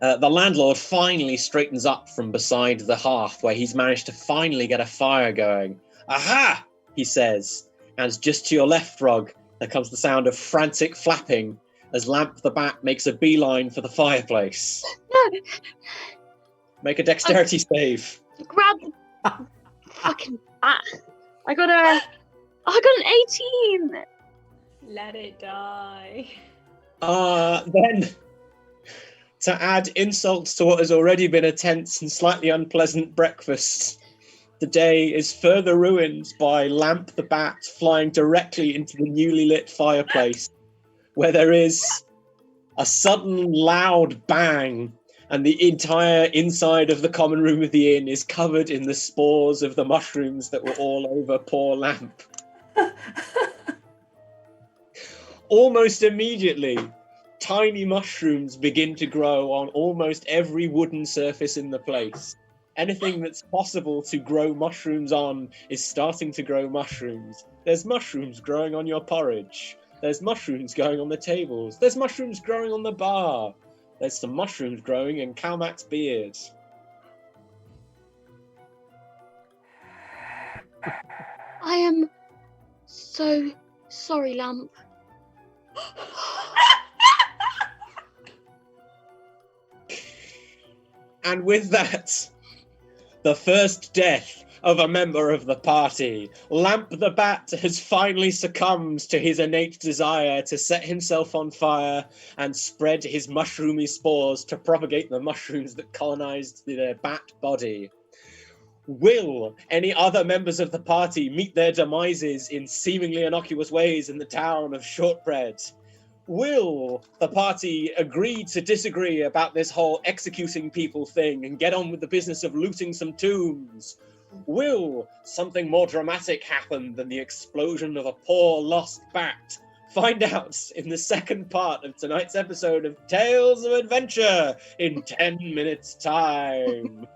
the landlord finally straightens up from beside the hearth where he's managed to finally get a fire going. Aha! He says, and just to your left, Rog, there comes the sound of frantic flapping as Lamp the Bat makes a beeline for the fireplace. No! Make a dexterity save. Grab the fucking bat. I got an 18! Let it die. Then, to add insult to what has already been a tense and slightly unpleasant breakfast, the day is further ruined by Lamp the Bat flying directly into the newly lit fireplace, where there is a sudden loud bang, and the entire inside of the common room of the inn is covered in the spores of the mushrooms that were all over poor Lamp. Almost immediately, tiny mushrooms begin to grow on almost every wooden surface in the place. Anything that's possible to grow mushrooms on is starting to grow mushrooms. There's mushrooms growing on your porridge. There's mushrooms growing on the tables. There's mushrooms growing on the bar. There's some mushrooms growing in Calmac's beard. I am so sorry, Lamp. And with that, the first death of a member of the party, Lamp the Bat has finally succumbed to his innate desire to set himself on fire and spread his mushroomy spores to propagate the mushrooms that colonized their bat body. Will any other members of the party meet their demises in seemingly innocuous ways in the town of Shortbread? Will the party agree to disagree about this whole executing people thing and get on with the business of looting some tombs? Will something more dramatic happen than the explosion of a poor lost bat? Find out in the second part of tonight's episode of Tales of Adventure in 10 minutes' time.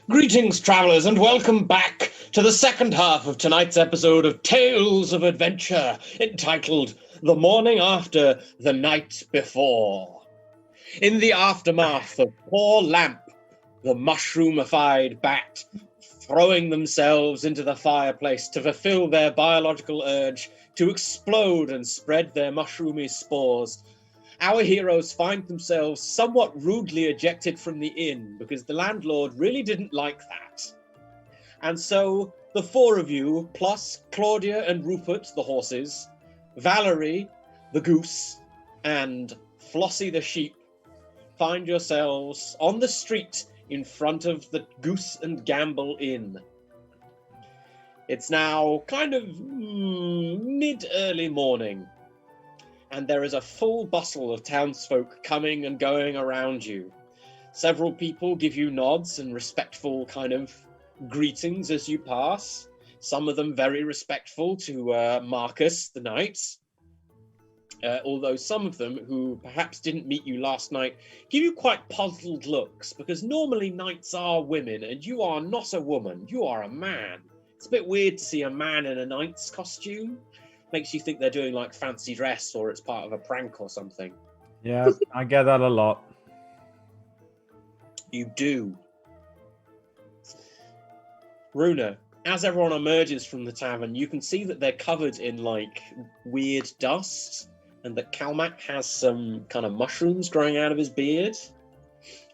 Greetings, travellers, and welcome back to the second half of tonight's episode of Tales of Adventure, entitled The Morning After, the Night Before. In the aftermath of poor Lamp, the mushroomified bat, throwing themselves into the fireplace to fulfill their biological urge to explode and spread their mushroomy spores, our heroes find themselves somewhat rudely ejected from the inn because the landlord really didn't like that. And so the four of you, plus Claudia and Rupert, the horses, Valerie, the goose, and Flossie the sheep, find yourselves on the street in front of the Goose and Gamble Inn. It's now kind of mid-early morning, and there is a full bustle of townsfolk coming and going around you. Several people give you nods and respectful kind of greetings as you pass, some of them very respectful to Marcus the knight, although some of them, who perhaps didn't meet you last night, give you quite puzzled looks, because normally knights are women, and you are not a woman, you are a man. It's a bit weird to see a man in a knight's costume. Makes you think they're doing like fancy dress or it's part of a prank or something. Yeah, I get that a lot. You do. Runa, as everyone emerges from the tavern, you can see that they're covered in like weird dust, and that Kalmak has some kind of mushrooms growing out of his beard.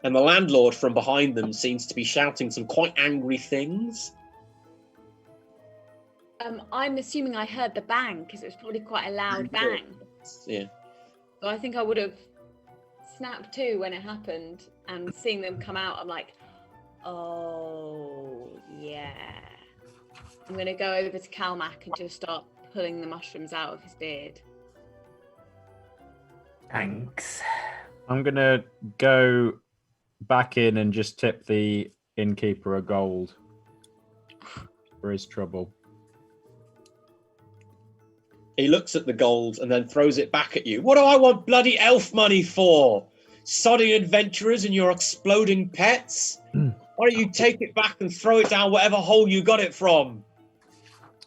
And the landlord from behind them seems to be shouting some quite angry things. I'm assuming I heard the bang because it was probably quite a loud bang. Yeah. So I think I would have snapped to when it happened, and seeing them come out, I'm like, oh yeah. I'm gonna go over to Kalmak and just start pulling the mushrooms out of his beard. Thanks. I'm gonna go back in and just tip the innkeeper a gold for his trouble. He looks at the gold and then throws it back at you. What do I want bloody elf money for? Sodding adventurers and your exploding pets? Why don't you take it back and throw it down whatever hole you got it from?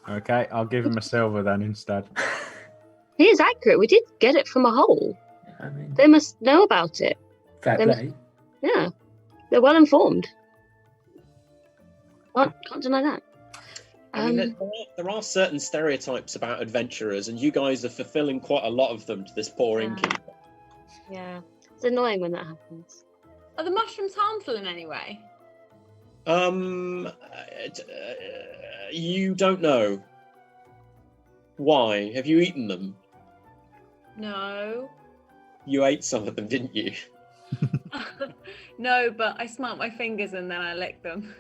Okay, I'll give him a silver then instead. He is accurate. We did get it from a hole. I mean, They must know about it. fair They must- play. Yeah. They're well informed. Can't deny that. I mean, there are certain stereotypes about adventurers, and you guys are fulfilling quite a lot of them to this poor innkeeper. Yeah. It's annoying when that happens. Are the mushrooms harmful in any way? You don't know. Why? Have you eaten them? No. You ate some of them, didn't you? No, but I smelt my fingers and then I licked them.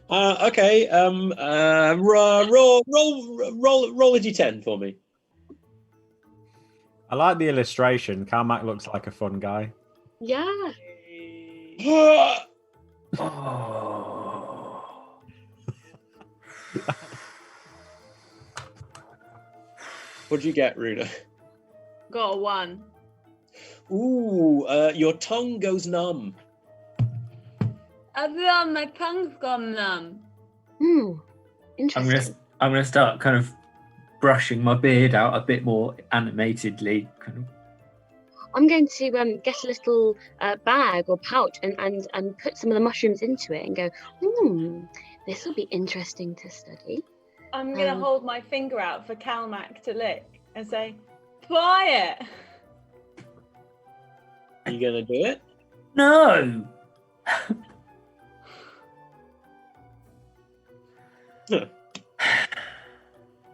Okay. Roll a d10 for me. I like the illustration. Carmack looks like a fun guy. Yeah. Oh. What'd you get, Runa? Got a 1. Ooh, your tongue goes numb. My tongue's gone numb. Interesting. I'm gonna start kind of brushing my beard out a bit more animatedly. Kind of. I'm going to get a little bag or pouch and put some of the mushrooms into it and go, this will be interesting to study. I'm going to hold my finger out for Kalmak to lick and say, try it. Are you going to do it? No.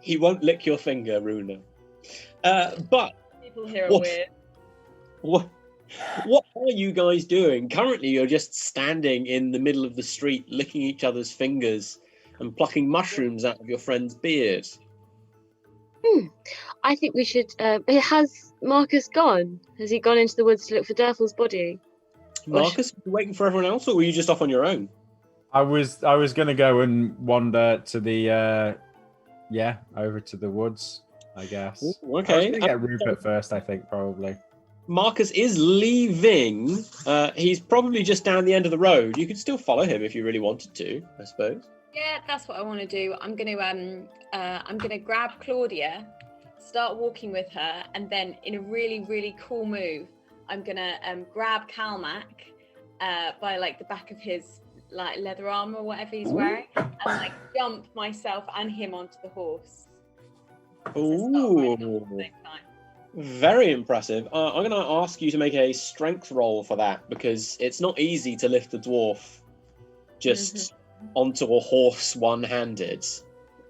He won't lick your finger, Runa. But People here are weird. what are you guys doing? Currently, you're just standing in the middle of the street, licking each other's fingers and plucking mushrooms out of your friend's beard. I think we should. Has Marcus gone? Has he gone into the woods to look for Durfle's body? Marcus, were you waiting for everyone else, or were you just off on your own? I was gonna go and wander to the over to the woods, I guess. Ooh, okay. I was gonna get Rupert first, I think, probably. Marcus is leaving. He's probably just down the end of the road. You could still follow him if you really wanted to, I suppose. Yeah, that's what I want to do. I'm gonna grab Claudia, start walking with her, and then in a really, really cool move, I'm gonna grab Calmac by like the back of his like leather armor or whatever he's wearing, and like jump myself and him onto the horse. Ooh. Very impressive. I'm going to ask you to make a strength roll for that, because it's not easy to lift a dwarf just onto a horse one-handed.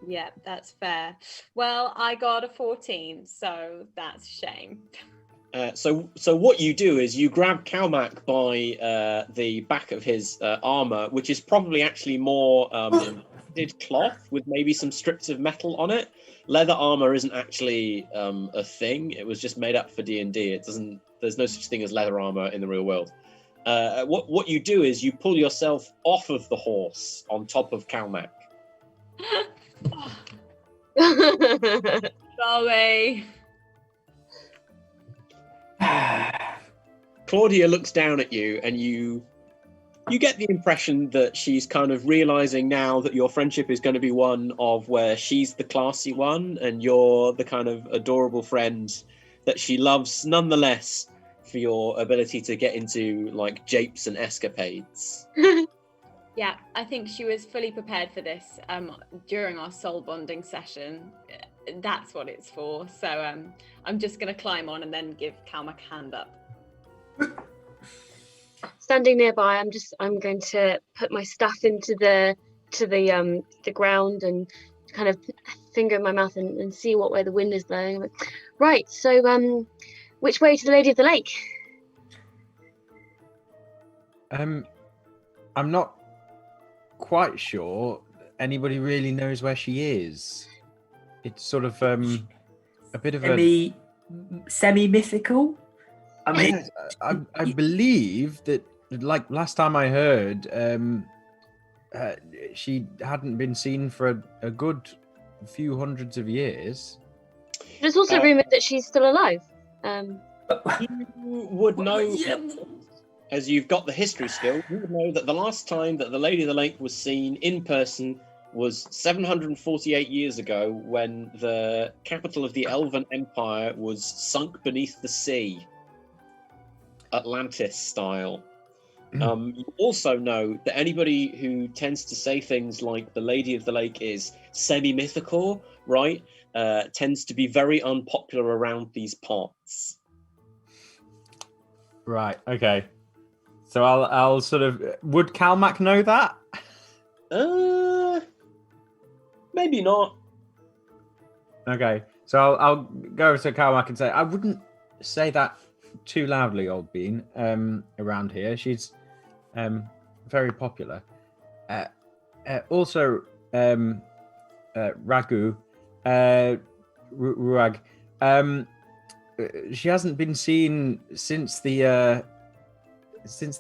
Yeah, that's fair. Well, I got a 14, so that's a shame. So what you do is you grab Calmac by the back of his armor, which is probably actually more knitted cloth with maybe some strips of metal on it. Leather armor isn't actually a thing. It was just made up for D&D. It doesn't. There's no such thing as leather armor in the real world. What you do is you pull yourself off of the horse on top of Calmac. Sorry. Claudia looks down at you, and you get the impression that she's kind of realizing now that your friendship is going to be one of where she's the classy one and you're the kind of adorable friend that she loves nonetheless for your ability to get into like japes and escapades. Yeah, I think she was fully prepared for this during our soul bonding session. That's what it's for. So I'm just going to climb on and then give Calmac a hand up. Standing nearby, I'm going to put my stuff into the ground and kind of finger in my mouth and see what way the wind is blowing. Right, so which way to the Lady of the Lake? I'm not quite sure anybody really knows where she is. It's sort of a bit of a semi-mythical. I mean, I believe that, like last time I heard, she hadn't been seen for a good few hundreds of years. There's also rumoured that she's still alive. You would know, as you've got the history skill, you would know that the last time that the Lady of the Lake was seen in person was 748 years ago, when the capital of the Elven Empire was sunk beneath the sea, Atlantis style. You also know that anybody who tends to say things like the Lady of the Lake is semi-mythical, right, tends to be very unpopular around these parts. Right, okay. So I'll sort of... Would Calmac know that? Maybe not. Okay, so I'll go to Calmac and say, I wouldn't say that too loudly, old bean, around here. She's very popular. Also, Ragu, Ruag, she hasn't been seen since the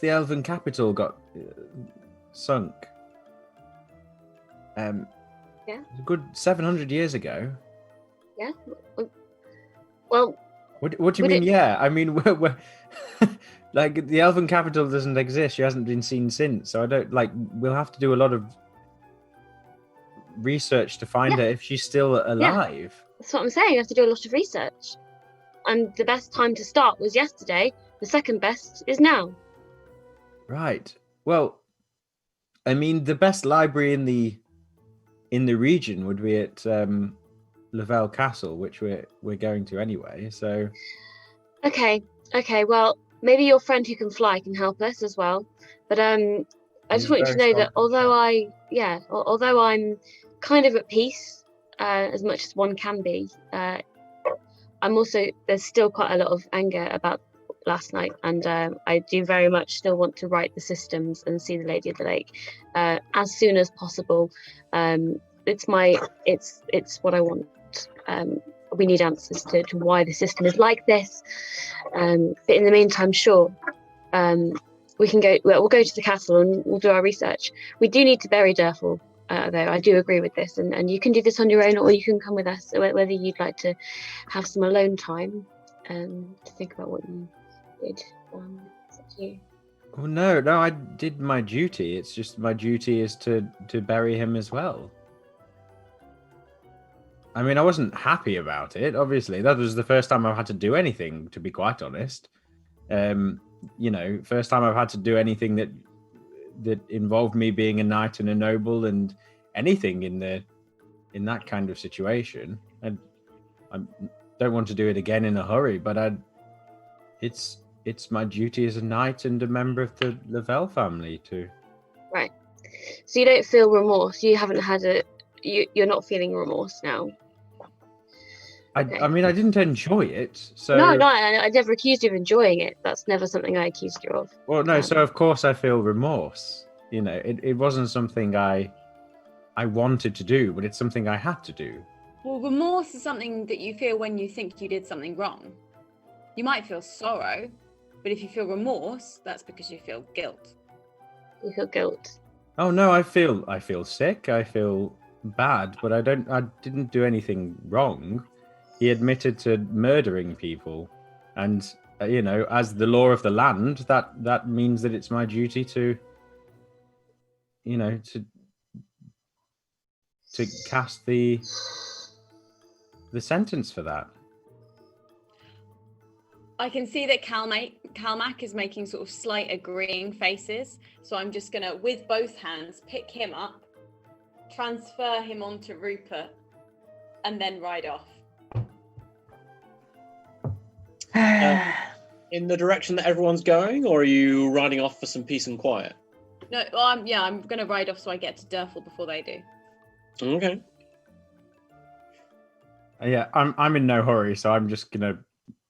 Elven capital got sunk. Yeah. A good 700 years ago. Yeah. Well. What do you mean? Yeah, I mean, we're like the Elven capital doesn't exist. She hasn't been seen since. So I don't like. We'll have to do a lot of research to find her if she's still alive. Yeah. That's what I'm saying. You have to do a lot of research. And the best time to start was yesterday. The second best is now. Right. Well, I mean, the best library in the region would be at Lavelle Castle, which we're going to anyway. So. Okay. Well, maybe your friend who can fly can help us as well. But I just want you to know that although I'm kind of at peace, as much as one can be, there's still quite a lot of anger about last night, and I do very much still want to write the systems and see the Lady of the Lake as soon as possible. It's what I want. We need answers to why the system is like this. But in the meantime, sure, we can go. We'll go to the castle and we'll do our research. We do need to bury Durful, though. I do agree with this, and you can do this on your own, or you can come with us. Whether you'd like to have some alone time to think about what you did. Is it you? Oh no, I did my duty. It's just my duty is to bury him as well. I mean, I wasn't happy about it. Obviously, that was the first time I've had to do anything. To be quite honest, first time I've had to do anything that involved me being a knight and a noble and anything in that kind of situation. I don't want to do it again in a hurry, but it's my duty as a knight and a member of the Lavelle family to. Right. So you don't feel remorse. You haven't had you're not feeling remorse now. Okay. I mean, I didn't enjoy it. So No, I never accused you of enjoying it. That's never something I accused you of. Well, no. So of course I feel remorse. It wasn't something I wanted to do, but it's something I had to do. Well, remorse is something that you feel when you think you did something wrong. You might feel sorrow, but if you feel remorse, that's because you feel guilt. You feel guilt. Oh no, I feel sick. I feel bad, but I didn't do anything wrong. He admitted to murdering people, and as the law of the land, that means that it's my duty to cast the sentence for that. I can see that Calmac is making sort of slight agreeing faces. So I'm just going to, with both hands, pick him up, transfer him onto Rupert, and then ride off. In the direction that everyone's going, or are you riding off for some peace and quiet? No, well, I'm going to ride off so I get to Durfell before they do. Okay. Yeah, I'm in no hurry, so I'm just gonna.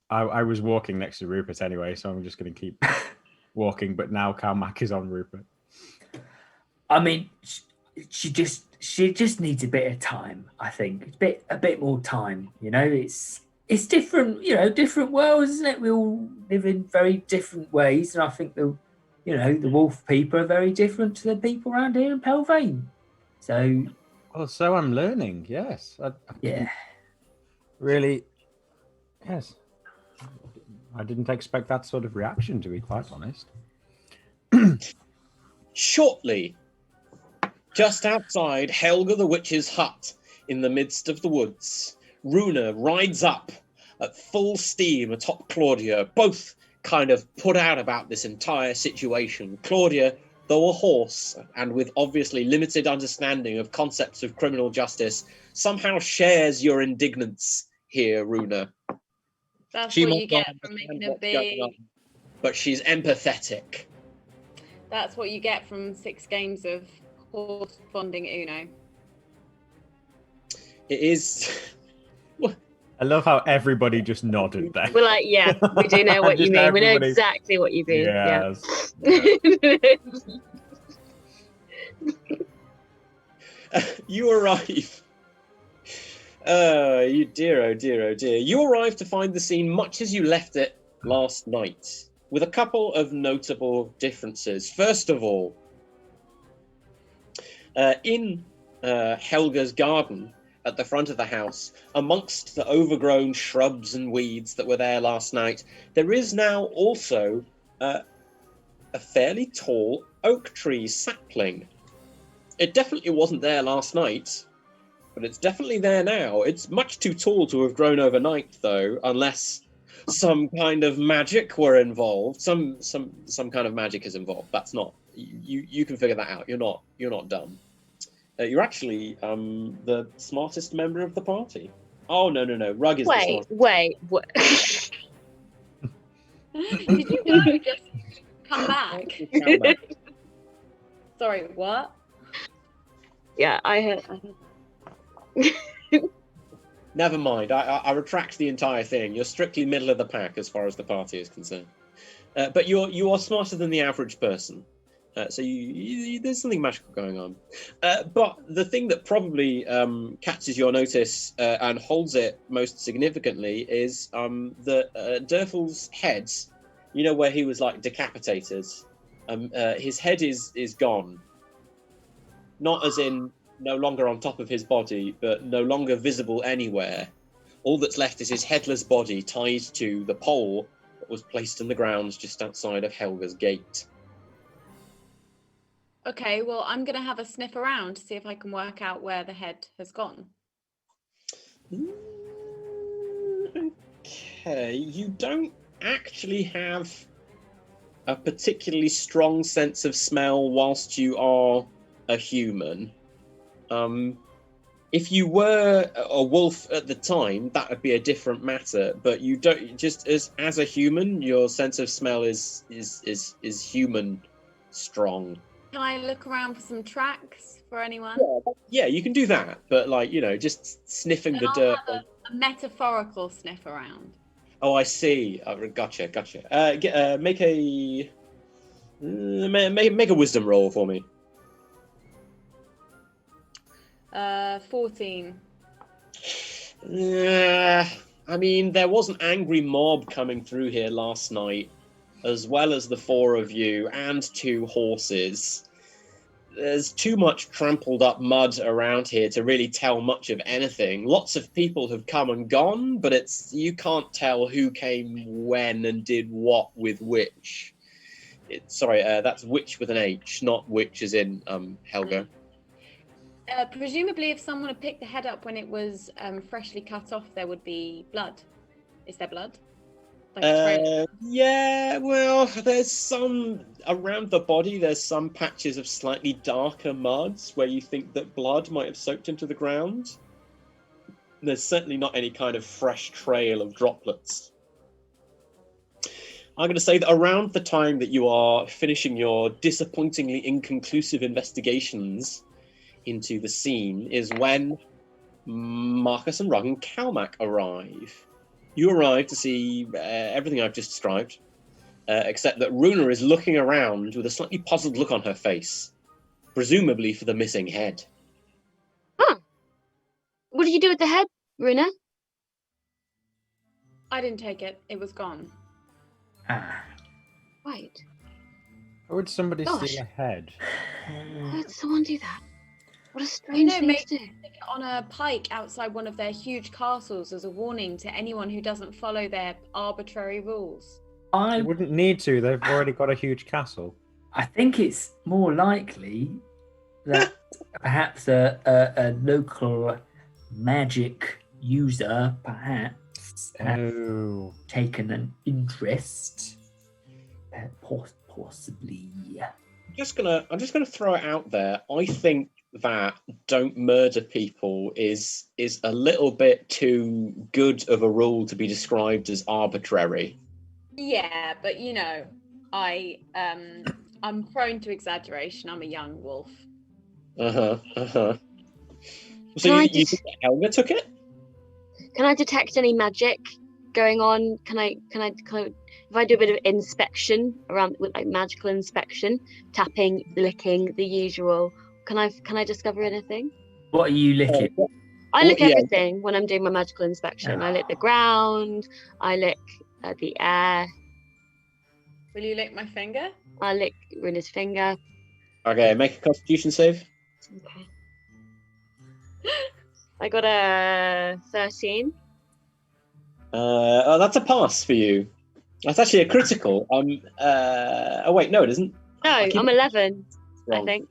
I was walking next to Rupert anyway, so I'm just gonna keep walking. But now Calmac is on Rupert. I mean, she just needs a bit of time. I think a bit more time. It's different. Different worlds, isn't it? We all live in very different ways, and I think the wolf people are very different to the people around here in Pelvane. So. Well, so I'm learning. Yes. Yeah. Really, yes. I didn't expect that sort of reaction, to be quite honest. Shortly, just outside Helga the Witch's hut in the midst of the woods, Runa rides up at full steam atop Claudia, both kind of put out about this entire situation. Claudia, though a horse and with obviously limited understanding of concepts of criminal justice, somehow shares your indignance here, Runa. That's what you get from making a big... But she's empathetic. That's what you get from 6 games of horse bonding Uno. It is... I love how everybody just nodded there. We're like, yeah, we do know what you mean. We know exactly what you mean. Yes. Yeah. You arrive. You dear, oh dear, oh dear. You arrive to find the scene much as you left it last night, with a couple of notable differences. First of all, in Helga's garden at the front of the house, amongst the overgrown shrubs and weeds that were there last night, there is now also a fairly tall oak tree sapling. It definitely wasn't there last night, but it's definitely there now. It's much too tall to have grown overnight, though, unless some kind of magic were involved. Some kind of magic is involved. That's not. You can figure that out. You're not dumb. You're actually the smartest member of the party. Oh no! Rug is the smartest. Wait. Did you know just come back? Sorry, what? Yeah, I heard. Never mind. I retract the entire thing. You're strictly middle of the pack as far as the party is concerned. But you are smarter than the average person. So there's something magical going on. But the thing that probably catches your notice and holds it most significantly is that Durfell's head, where he was like decapitated, his head is gone. Not as in no longer on top of his body, but no longer visible anywhere. All that's left is his headless body tied to the pole that was placed in the grounds just outside of Helga's gate. Okay, well, I'm going to have a sniff around to see if I can work out where the head has gone. Okay, you don't actually have a particularly strong sense of smell whilst you are a human. If you were a wolf at the time, that would be a different matter. But you don't, just as a human, your sense of smell is human strong. Can I look around for some tracks for anyone? Yeah, you can do that. But just sniffing Then the I'll dirt. have a metaphorical sniff around. Oh, I see. Gotcha. Make a make a wisdom roll for me. 14. I mean, there was an angry mob coming through here last night, as well as the four of you and 2 horses. There's too much trampled up mud around here to really tell much of anything. Lots of people have come and gone, but you can't tell who came when and did what with which. That's witch with an H, not witch as in Helga. Presumably, if someone had picked the head up when it was freshly cut off, there would be blood. Is there blood? Yeah, well, there's some around the body. There's some patches of slightly darker muds where you think that blood might have soaked into the ground. There's certainly not any kind of fresh trail of droplets. I'm going to say that around the time that you are finishing your disappointingly inconclusive investigations into the scene is when Marcus and Rug and Calmac arrive. You arrive to see everything I've just described, except that Runa is looking around with a slightly puzzled look on her face, presumably for the missing head. Huh. What did you do with the head, Runa? I didn't take it. It was gone. Right. How would somebody Gosh. steal a head? Why did someone do that? What a strange thing to do. On a pike outside one of their huge castles as a warning to anyone who doesn't follow their arbitrary rules. They wouldn't need to. They've already got a huge castle. I think it's more likely that perhaps a local magic user perhaps has taken an interest, possibly. I'm just gonna throw it out there. I think that don't murder people is a little bit too good of a rule to be described as arbitrary. Yeah, but I'm prone to exaggeration. I'm a young wolf. So you think that Helga took it? Can I detect any magic going on? Can I if I do a bit of inspection around with magical inspection, tapping, licking, the usual, can I discover anything? What are you licking? I lick everything when I'm doing my magical inspection. I lick the ground, I lick the air. Will you lick my finger? I lick Runa's finger. Okay, make a Constitution save. Okay. I got a 13. That's a pass for you. That's actually a critical. Oh wait, no, it isn't. No, I'm 11. Wrong. I think.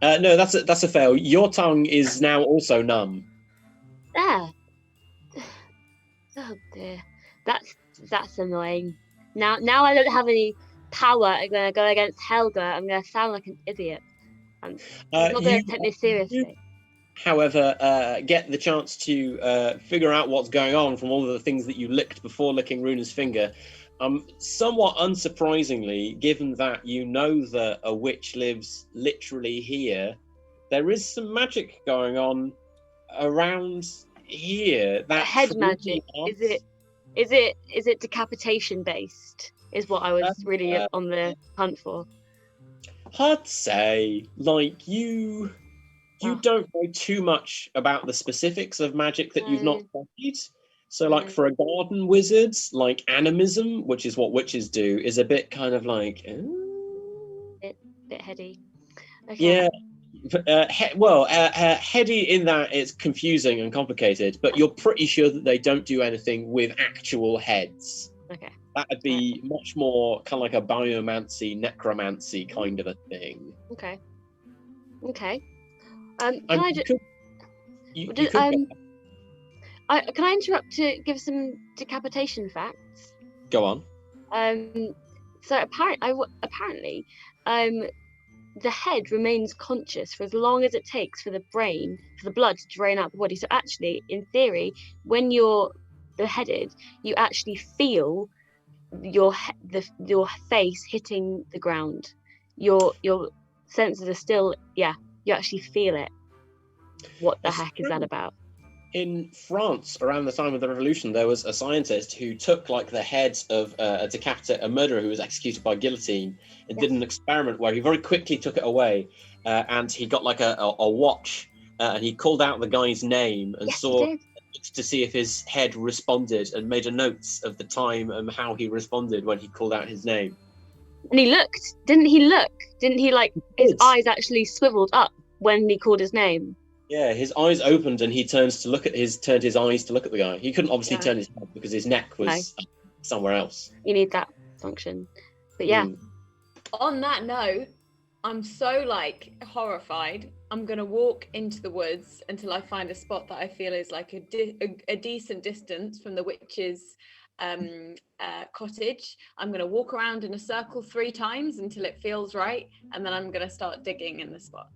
No, that's a fail. Your tongue is now also numb. There. Oh dear, that's annoying. Now I don't have any power. I'm gonna go against Helga. I'm gonna sound like an idiot. I'm not gonna take this seriously. However, get the chance to figure out what's going on from all of the things that you licked before licking Runa's finger. Somewhat unsurprisingly, given that you know that a witch lives literally here, there is some magic going on around here. That head magic. Is it decapitation based? Is what I was really on the hunt for. I'd say, like, you don't know too much about the specifics of magic that you've not studied. So, like, for a garden wizard, like, animism, which is what witches do, is a bit kind of like... Bit heady. Okay. Yeah. Heady in that it's confusing and complicated, but you're pretty sure that they don't do anything with actual heads. Okay. That'd be much more kind of like a biomancy, necromancy kind of a thing. Okay. Can I I mean, just you Did- could can I interrupt to give some decapitation facts? go on. So apparently, the head remains conscious for as long as it takes for the blood to drain out the body. So actually, in theory, when you're beheaded, you actually feel your face hitting the ground. Your senses are still, you actually feel it. What the It's heck is true. that about? In France, around the time of the revolution, there was a scientist who took like the head of a murderer who was executed by guillotine, and did an experiment where he very quickly took it away, and he got like a watch, and he called out the guy's name and saw to see if his head responded, and made a notes of the time and how he responded when he called out his name. And he looked, didn't he look? Didn't he like his did. eyes actually swiveled up when he called his name? Yeah, his eyes opened and he turned his eyes to look at the guy. He couldn't obviously turn his head because his neck was somewhere else. You need that function. But yeah. On that note, I'm so like horrified. I'm gonna walk into the woods until I find a spot that I feel is like a decent distance from the witch's cottage. I'm gonna walk around in a circle 3 times until it feels right, and then I'm gonna start digging in the spot.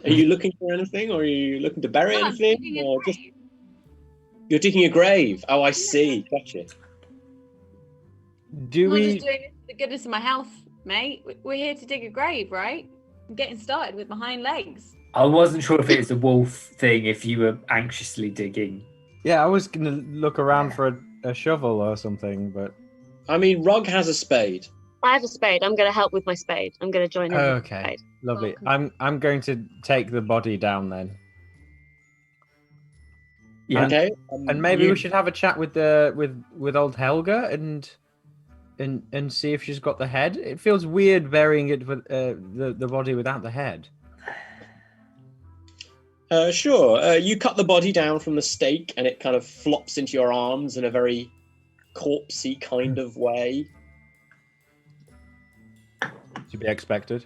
Are you looking for anything, or are you looking to bury No, I'm anything, digging a or just grave. you're digging a grave? Oh, I see. Gotcha. Do I'm not we? just doing this for the goodness of my health, mate. We're here to dig a grave, right? I'm getting started with my hind legs. I wasn't sure if it was a wolf thing, if you were anxiously digging. Yeah, I was gonna look around for a shovel or something, but I mean, Rog has a spade. I have a spade. I'm gonna help with my spade. I'm gonna join in. with the okay, spade. lovely. Welcome. I'm going to take the body down then, Yeah. Okay. and maybe You- we should have a chat with old Helga and see if she's got the head. It feels weird burying it with the body without the head. Sure. You cut the body down from the stake, and it kind of flops into your arms in a very corpsey kind of way. To be expected.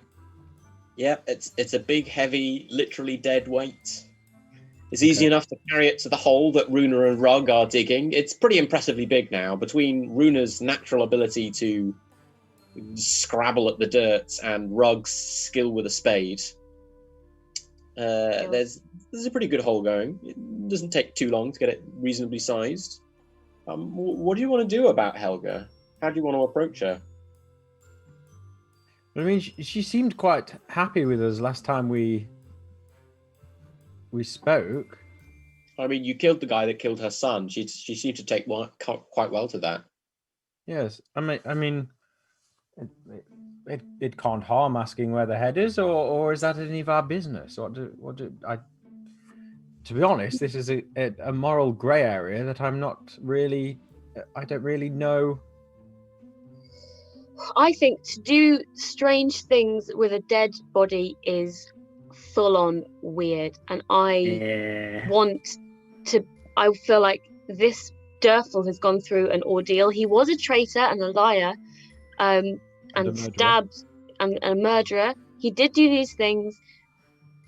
Yeah, it's a big, heavy, literally dead weight. It's easy enough to carry it to the hole that Runa and Rug are digging. It's pretty impressively big now. Between Runa's natural ability to scrabble at the dirt and Rug's skill with a spade, there's a pretty good hole going. It doesn't take too long to get it reasonably sized. What do you want to do about Helga? How do you want to approach her? I mean, she seemed quite happy with us last time we spoke. I mean, you killed the guy that killed her son. She seemed to take quite well to that. Yes, I mean, it can't harm asking where the head is, or is that any of our business? To be honest, this is a moral grey area that I don't really know. I think to do strange things with a dead body is full on weird, and I feel like this Durfel has gone through an ordeal. He was a traitor and a liar, and stabbed and a murderer. He did do these things,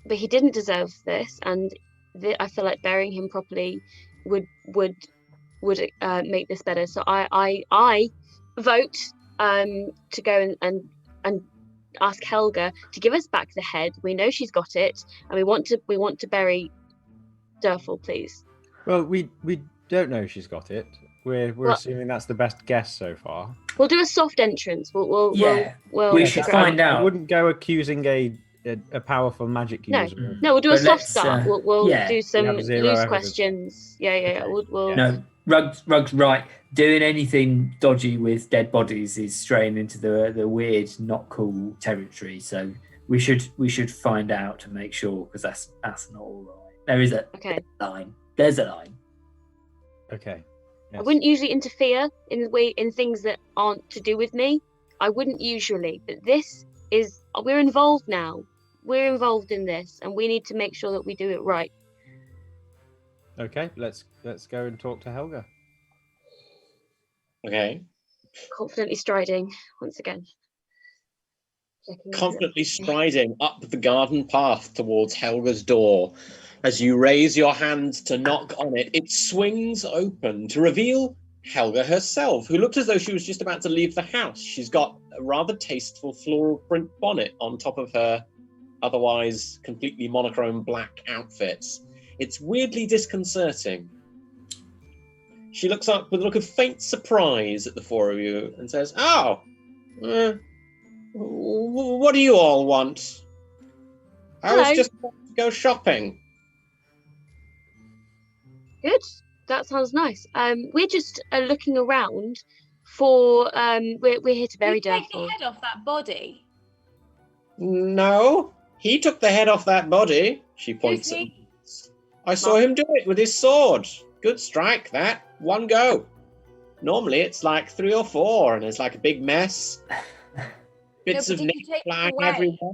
but he didn't deserve this, and I feel like burying him properly would make this better. So I vote to go and ask Helga to give us back the head. We know she's got it, and we want to bury Durfel, please. Well, we don't know she's got it. We're assuming that's the best guess so far. We'll do a soft entrance. We'll We should find out. I wouldn't go accusing a powerful magic No. user. No, we'll do a But soft let's, start. We'll yeah. do some We have zero loose evidence. questions. Yeah. We'll No, Rug's right. Doing anything dodgy with dead bodies is straying into the weird, not cool territory. So we should find out to make sure, because that's not all right. There is a line. There's a line. Okay. I wouldn't usually interfere in things that aren't to do with me. I wouldn't usually, but we're involved now. We're involved in this, and we need to make sure that we do it right. Okay, let's go and talk to Helga. Okay. Confidently striding once again. Confidently striding up the garden path towards Helga's door. As you raise your hand to knock on it, it swings open to reveal Helga herself, who looked as though she was just about to leave the house. She's got a rather tasteful floral print bonnet on top of her otherwise completely monochrome black outfits. It's weirdly disconcerting. She looks up with a look of faint surprise at the four of you and says, "Oh, what do you all want? I was Hello. just about to go shopping." Good. That sounds nice. We're just looking around for. We're here to bury You take the Durfall. head off that body. No, he took the head off that body. She points Who's at. he? I saw him do it with his sword. Good strike, that. One go. Normally it's like 3 or 4, and it's like a big mess. Bits but of did meat you take it flying away? everywhere.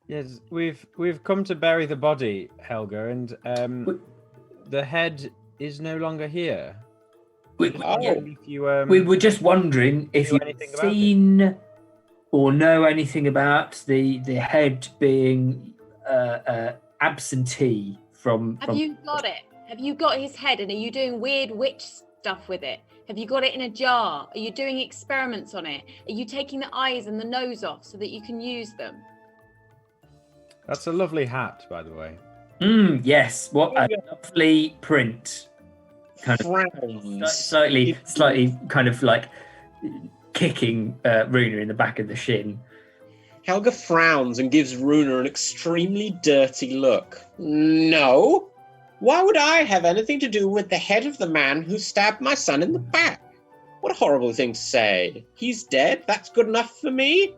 Yes, we've come to bury the body, Helga, and the head is no longer here. We, If you, we were just wondering if knew you've anything about it. seen or know anything about the head being absentee from. Have you got it? Have you got his head and are you doing weird witch stuff with it? Have you got it in a jar? Are you doing experiments on it? Are you taking the eyes and the nose off so that you can use them? That's a lovely hat, by the way. Yes, what a lovely print. Kind of Frowns. slightly kind of like kicking Runa in the back of the shin. Helga frowns and gives Runa an extremely dirty look. No. Why would I have anything to do with the head of the man who stabbed my son in the back? What a horrible thing to say. He's dead? That's good enough for me?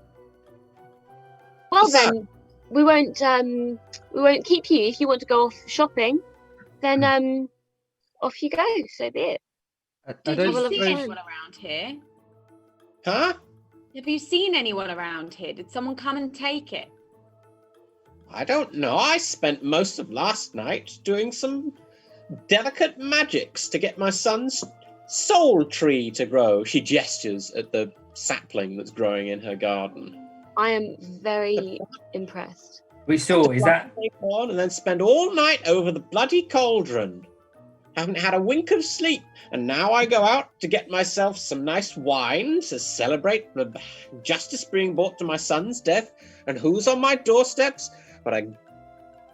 Well What's that? then, we won't keep you. If you want to go off shopping, then off you go. So be it. I Have don't you seen suppose- anyone around here? Huh? Have you seen anyone around here? Did someone come and take it? I don't know. I spent most of last night doing some delicate magics to get my son's soul tree to grow. She gestures at the sapling that's growing in her garden. I am very impressed. We saw, is that Take on and then spend all night over the bloody cauldron. Haven't had a wink of sleep, and now I go out to get myself some nice wine to celebrate the justice being brought to my son's death. And who's on my doorsteps but a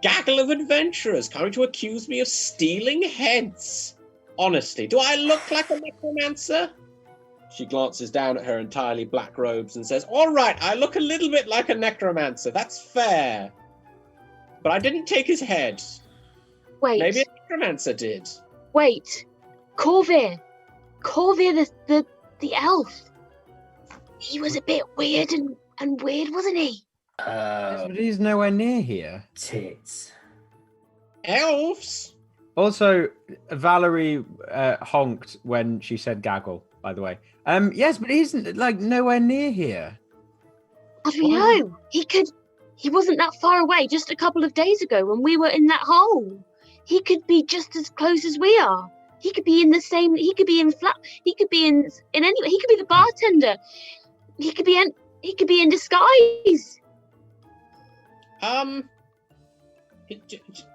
gaggle of adventurers coming to accuse me of stealing heads? Honestly, do I look like a necromancer? She glances down at her entirely black robes and says, "All right, I look a little bit like a necromancer. That's fair. But I didn't take his head. Wait, Maybe a necromancer did." wait. Corvair the elf. He was a bit weird and weird, wasn't he? But he's nowhere near here. tits? Elves? Also, Valerie honked when she said gaggle, by the way. Yes, but he's like nowhere near here. How do we know? He wasn't that far away just a couple of days ago when we were in that hole. He could be just as close as we are. He could be in the same, he could be in any, he could be the bartender. He could be in disguise.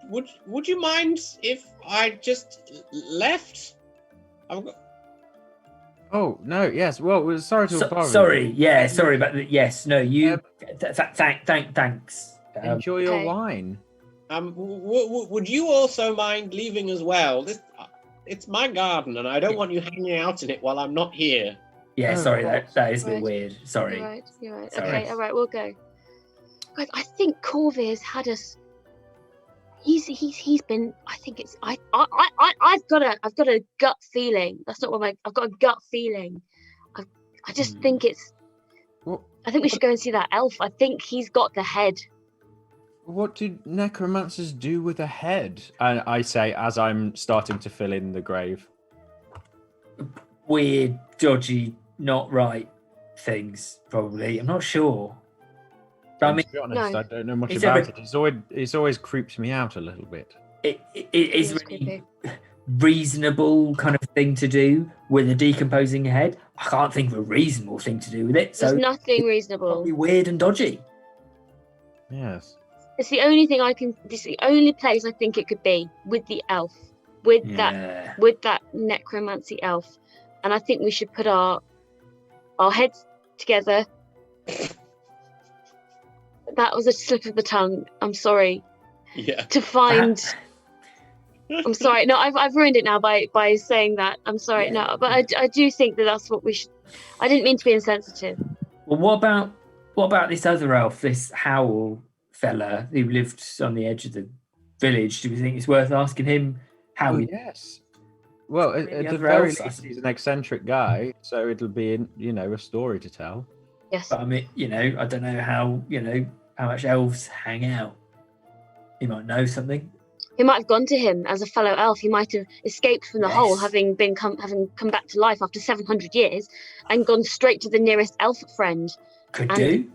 Would you mind if I just left? Oh, no, yes. Well, we're sorry to bother you. Sorry, yeah, sorry about that. Yes, no, you. Thanks. Enjoy your Okay. wine. Would you also mind leaving as well? It's my garden, and I don't want you hanging out in it while I'm not here. Yeah, sorry, that is a bit Right. weird. Sorry. You're right. Sorry. Okay, all right, we'll go. Guys, I think Corvair's had us. He's been. I think it's. I've got a gut feeling. That's not what I've got a gut feeling. I just think it's. What, I think we should go and see that elf. I think he's got the head. what do necromancers do with a head? I say as I'm starting to fill in the grave. Weird, dodgy, not right things, probably. I'm not sure. But I mean, To be honest, no. I don't know much It's about every- it. It's always creeped me out a little bit. it's It's really creepy. reasonable kind of thing to do with a decomposing head. I can't think of a reasonable thing to do with it. So There's nothing reasonable. probably weird and dodgy. Yes. It's the only thing it's the only place I think it could be with the elf, with Yeah. that necromancy elf. And I think we should put our heads together. That was a slip of the tongue. I'm sorry. Yeah. To find. I'm sorry. No, I've ruined it now by saying that. I'm sorry. Yeah. No, but I do think that that's what we should. I didn't mean to be insensitive. Well, what about this other elf, this Howl fella who lived on the edge of the village? Do we think it's worth asking him how he? Yes. Well, at Maybe the other very elves, I least, think. he's an eccentric guy, so it'll be, a story to tell. Yes. But I mean, I don't know how much elves hang out. He might know something. He might have gone to him as a fellow elf. He might have escaped from the Yes. hole, having come back to life after 700 years, and gone straight to the nearest elf friend. Could And- do.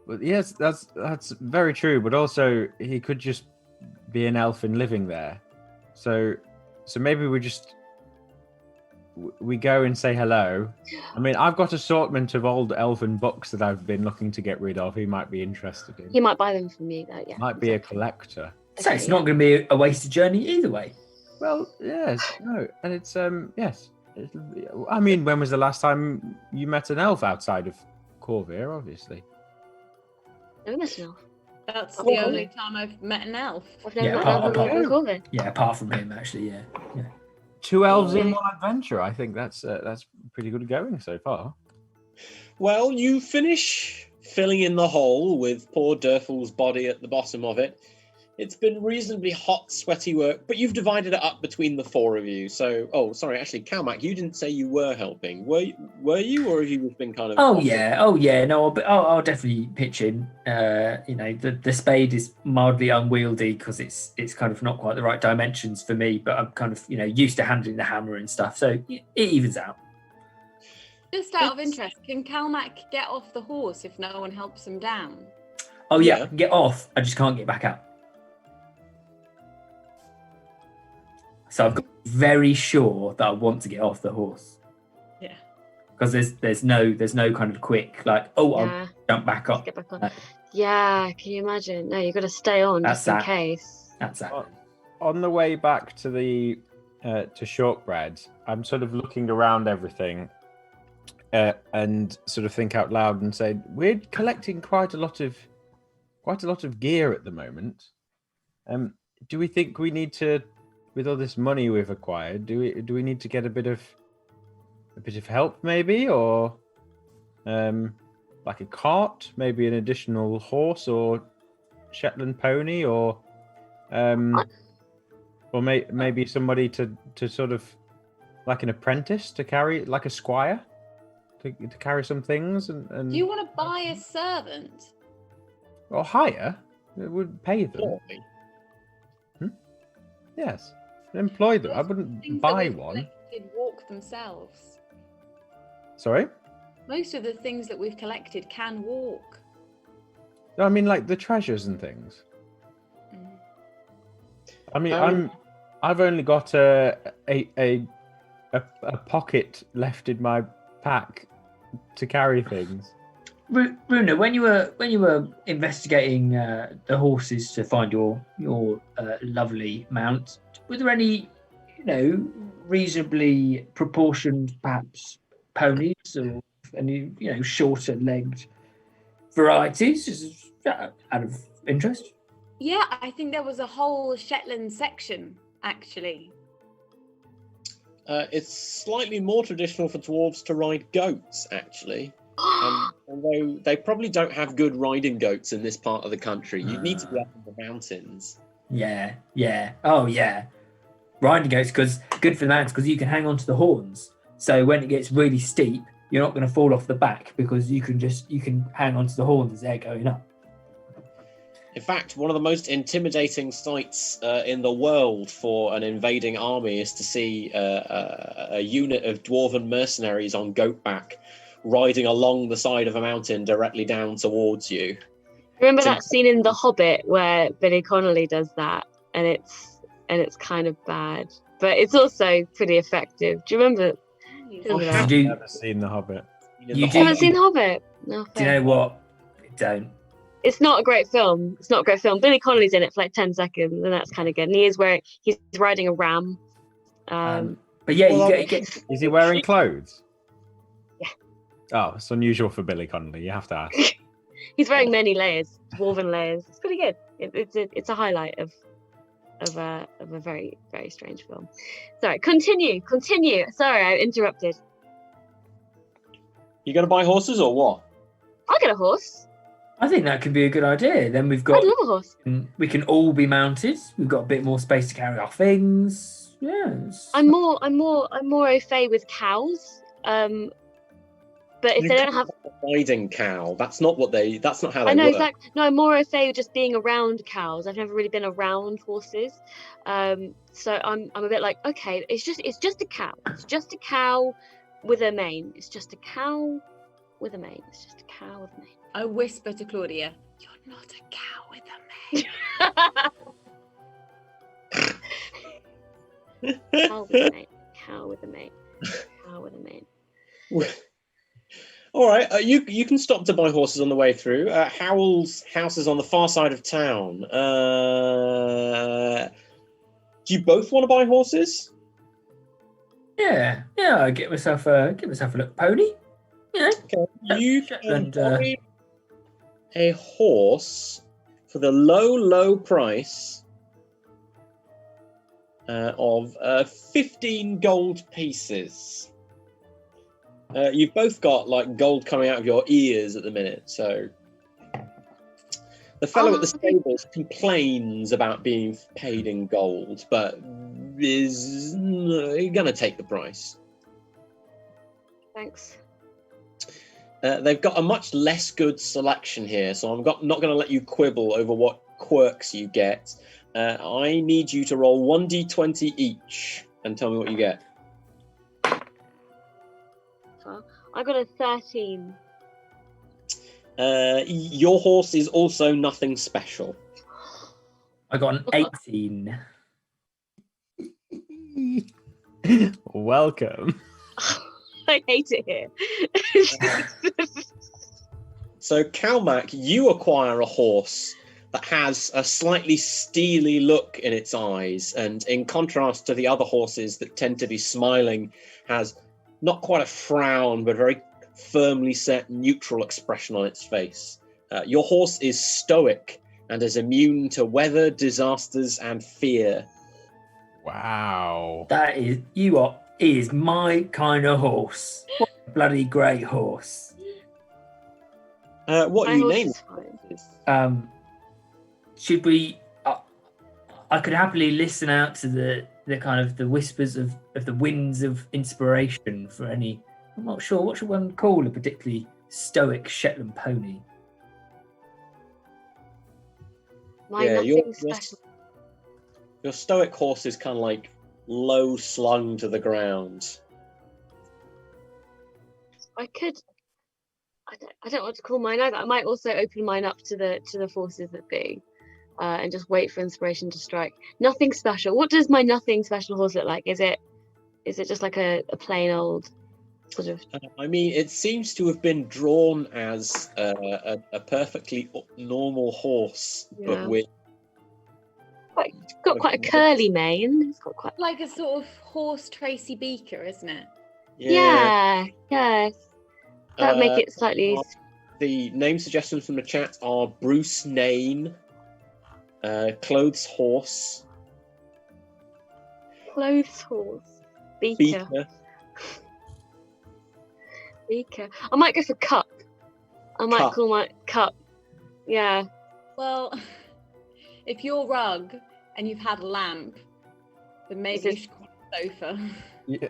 But yes, that's very true. But also, he could just be an elf and living there. So maybe we go and say hello. I mean, I've got assortment of old elven books that I've been looking to get rid of. He might be interested in. He might buy them from you, though. Yeah. Might be a exactly. collector. So Okay, it's not going to be a wasted journey either way. Well, yes, no, and it's yes. I mean, when was the last time you met an elf outside of Corvair? Obviously. No, Miss Elf. That's Oh, the okay. only time I've met an elf. I've never Yeah, met apart- another apart- one called it. Yeah, apart from him, actually. Yeah. Two elves in Really? one adventure. I think that's pretty good going so far. Well, you finish filling in the hole with poor Durfal's body at the bottom of it. It's been reasonably hot, sweaty work, but you've divided it up between the four of you. So, sorry, actually, Calmac, you didn't say you were helping. Were you, or have you just been kind of? Oh yeah. No, I'll definitely pitch in. The spade is mildly unwieldy because it's kind of not quite the right dimensions for me. But I'm kind of used to handling the hammer and stuff, so it evens out. Just out of It's- interest, can Calmac get off the horse if no one helps him down? Oh yeah, Yeah. I can get off. I just can't get back out. So I've got to be very sure that I want to get off the horse Yeah. because there's no kind of quick I'll Yeah. jump back Just up. get back on. No. Yeah. Can you imagine? No, you've got to stay on That's just in that. case. That's that. Oh. On the way back to the to Shortbread, I'm sort of looking around everything and sort of think out loud and say, we're collecting quite a lot of gear at the moment. Do we think we need to, with all this money we've acquired, do we need to get a bit of help maybe, or like a cart, maybe an additional horse or Shetland pony, or maybe somebody to sort of like an apprentice to carry, like a squire to carry some things and Do you want to buy a servant? or hire? It would pay them. Surely. Yes, employ them. I Most wouldn't things that buy we've one. collected walk themselves. Sorry. Most of the things that we've collected can walk. No, I mean like the treasures and things. Mm. I mean, Um, I've only got a pocket left in my pack to carry things. Runa, when you were investigating the horses to find your lovely mount, were there any reasonably proportioned perhaps ponies or any shorter legged varieties? Just out of interest. Yeah, I think there was a whole Shetland section, actually. It's slightly more traditional for dwarves to ride goats, actually. Although they probably don't have good riding goats in this part of the country. You need to be up in the mountains. Yeah. Oh yeah. Riding goats good for the mountains because you can hang on to the horns. So when it gets really steep, you're not going to fall off the back because you can hang on to the horns as they're going up. In fact, one of the most intimidating sights in the world for an invading army is to see a unit of dwarven mercenaries on goatback riding along the side of a mountain directly down towards you. Remember that scene in The Hobbit where Billy Connolly does that, and and it's kind of bad, but it's also pretty effective. Do you remember? I've do- never seen The Hobbit. You You haven't seen The Hobbit? No, Do you fair. know what? Don't. It's not a great film. It's not a great film. Billy Connolly's in it for like 10 seconds, and that's kind of good. And he's riding a ram. But yeah, Well, you get Is he wearing clothes? Yeah. Oh, it's unusual for Billy Connolly. You have to ask. He's wearing many layers, woven layers. It's pretty good. It's a highlight of a very, very strange film. Sorry, continue. Sorry, I interrupted. You gonna buy horses or what? I'll get a horse. I think that could be a good idea. Then we've I'd got love a horse. we can all be mounted. We've got a bit more space to carry our things. Yes. I'm more au fait with cows. But if You they don't can't have, riding cow. That's not how they I know work. exactly. No, I'm more au fait with just being around cows. I've never really been around horses, so I'm a bit like, okay, it's just a cow. It's just a cow with a mane. It's just a cow with a mane. It's just a cow with a mane. I whisper to Claudia, "You're not a cow with a mane." Cow with a mane. Cow with a mane. Cow with a mane. All right, you can stop to buy horses on the way through. Howell's house is on the far side of town. Do you both want to buy horses? Yeah. I get myself a little pony. Yeah. Okay. You can Shetland, buy a horse for the low price of 15 gold pieces. You've both got like gold coming out of your ears at the minute, so the fellow at the stables complains about being paid in gold, but is gonna take the price. Thanks. They've got a much less good selection here, so I'm not going to let you quibble over what quirks you get. I need you to roll 1d20 each and tell me what you get. I got a 13. Your horse is also nothing special. I got an 18. Welcome. I hate it here. So, Calmac, you acquire a horse that has a slightly steely look in its eyes, and in contrast to the other horses that tend to be smiling, has not quite a frown, but a very firmly set, neutral expression on its face. Your horse is stoic and is immune to weather, disasters, and fear. Wow. That is my kind of horse. What a bloody great horse. What My are you horse naming? is fine. Should we? I could happily listen out to the kind of the whispers of the winds of inspiration for any. I'm not sure what should one call a particularly stoic Shetland pony. My Yeah, nothing special. Your stoic horse is kind of like low slung to the ground. I don't want to call mine either. I might also open mine up to the forces that be, and just wait for inspiration to strike. Nothing special. What does my nothing special horse look like? Is it just like a plain old sort of? I mean, it seems to have been drawn as a perfectly normal horse, Yeah. but with It's got quite a curly mane. It's got quite. Like a sort of horse Tracy Beaker, isn't it? Yeah. Yes. That would make it slightly. The name suggestions from the chat are Bruce Nain, Clothes Horse, Clothes horse. Beaker. Beaker. I might go for Cup. I might Cup. call my Cup. Yeah. Well, if you're Rug and you've had a lamp, then maybe you should call it Sofa.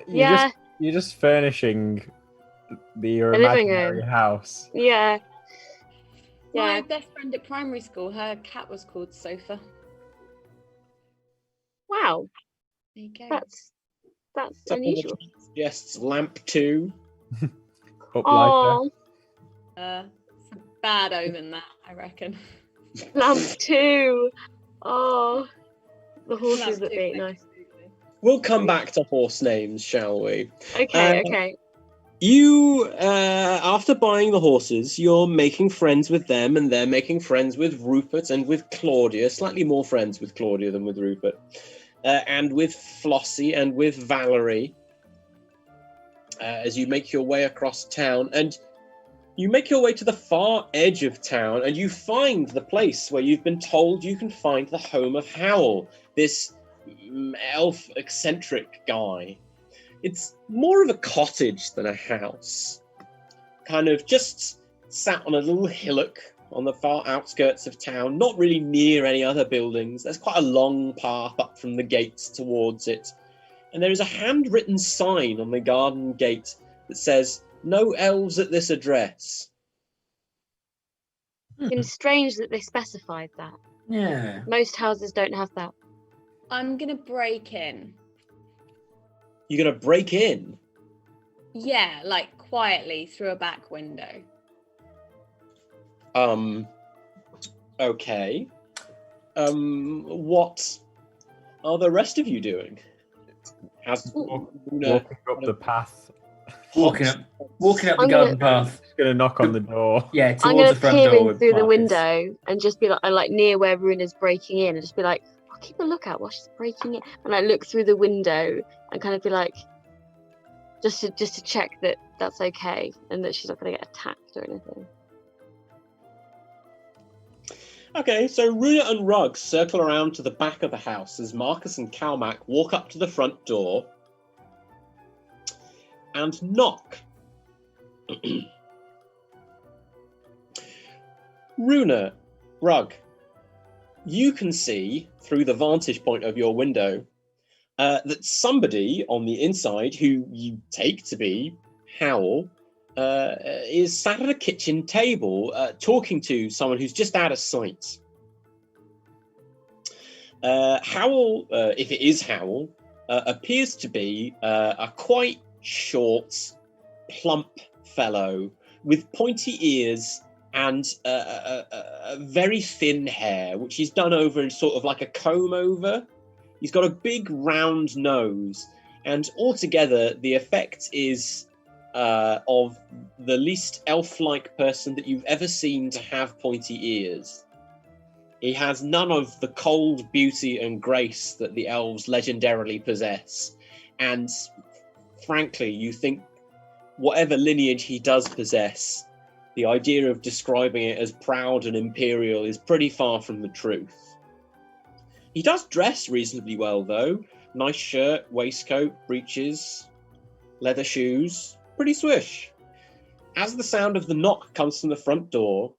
Yeah. You're just furnishing your The living imaginary room. house. Yeah. My Yeah. best friend at primary school, her cat was called Sofa. Wow. There you go. That's Something in the unusual. chat suggests Lamp 2. Uplighter. Oh, It's a bad omen, that, I reckon. Lamp 2. Oh. The horses That's look too really big. nice. We'll come back to horse names, shall we? Okay, Uh, okay. You, after buying the horses, you're making friends with them, and they're making friends with Rupert and with Claudia. Slightly more friends with Claudia than with Rupert, and with Flossie and with Valerie. As you make your way across town, and you make your way to the far edge of town, and you find the place where you've been told you can find the home of Howl, this elf eccentric guy. It's more of a cottage than a house. Kind of just sat on a little hillock on the far outskirts of town, not really near any other buildings. There's quite a long path up from the gates towards it. And there is a handwritten sign on the garden gate that says, "No elves at this address." It's strange that they specified that. Yeah. Most houses don't have that. I'm gonna break in. You're going to break in? Yeah, like quietly through a back window. Okay. What are the rest of you doing? Has Walking up the path. Walking up the I'm garden path. Gonna knock on the door. Yeah, I'm towards gonna the front peer door. in with through the Marcus. window and just be like near where Runa's breaking in, and just be like, I'll keep a lookout while she's breaking in, and I look through the window and kind of be like, just to check that that's okay and that she's not gonna get attacked or anything. Okay, so Runa and Rugg circle around to the back of the house as Marcus and Calmac walk up to the front door and knock. Runa, Rugg, you can see through the vantage point of your window that somebody on the inside, who you take to be Howl, is sat at a kitchen table talking to someone who's just out of sight. Howl, if it is Howl, appears to be a quite short, plump fellow with pointy ears and a very thin hair, which he's done over in sort of like a comb over. He's got a big round nose, and altogether the effect is of the least elf-like person that you've ever seen to have pointy ears. He has none of the cold beauty and grace that the elves legendarily possess, and frankly, you think whatever lineage he does possess, the idea of describing it as proud and imperial is pretty far from the truth. He does dress reasonably well, though. Nice shirt, waistcoat, breeches, leather shoes. Pretty swish. As the sound of the knock comes from the front door,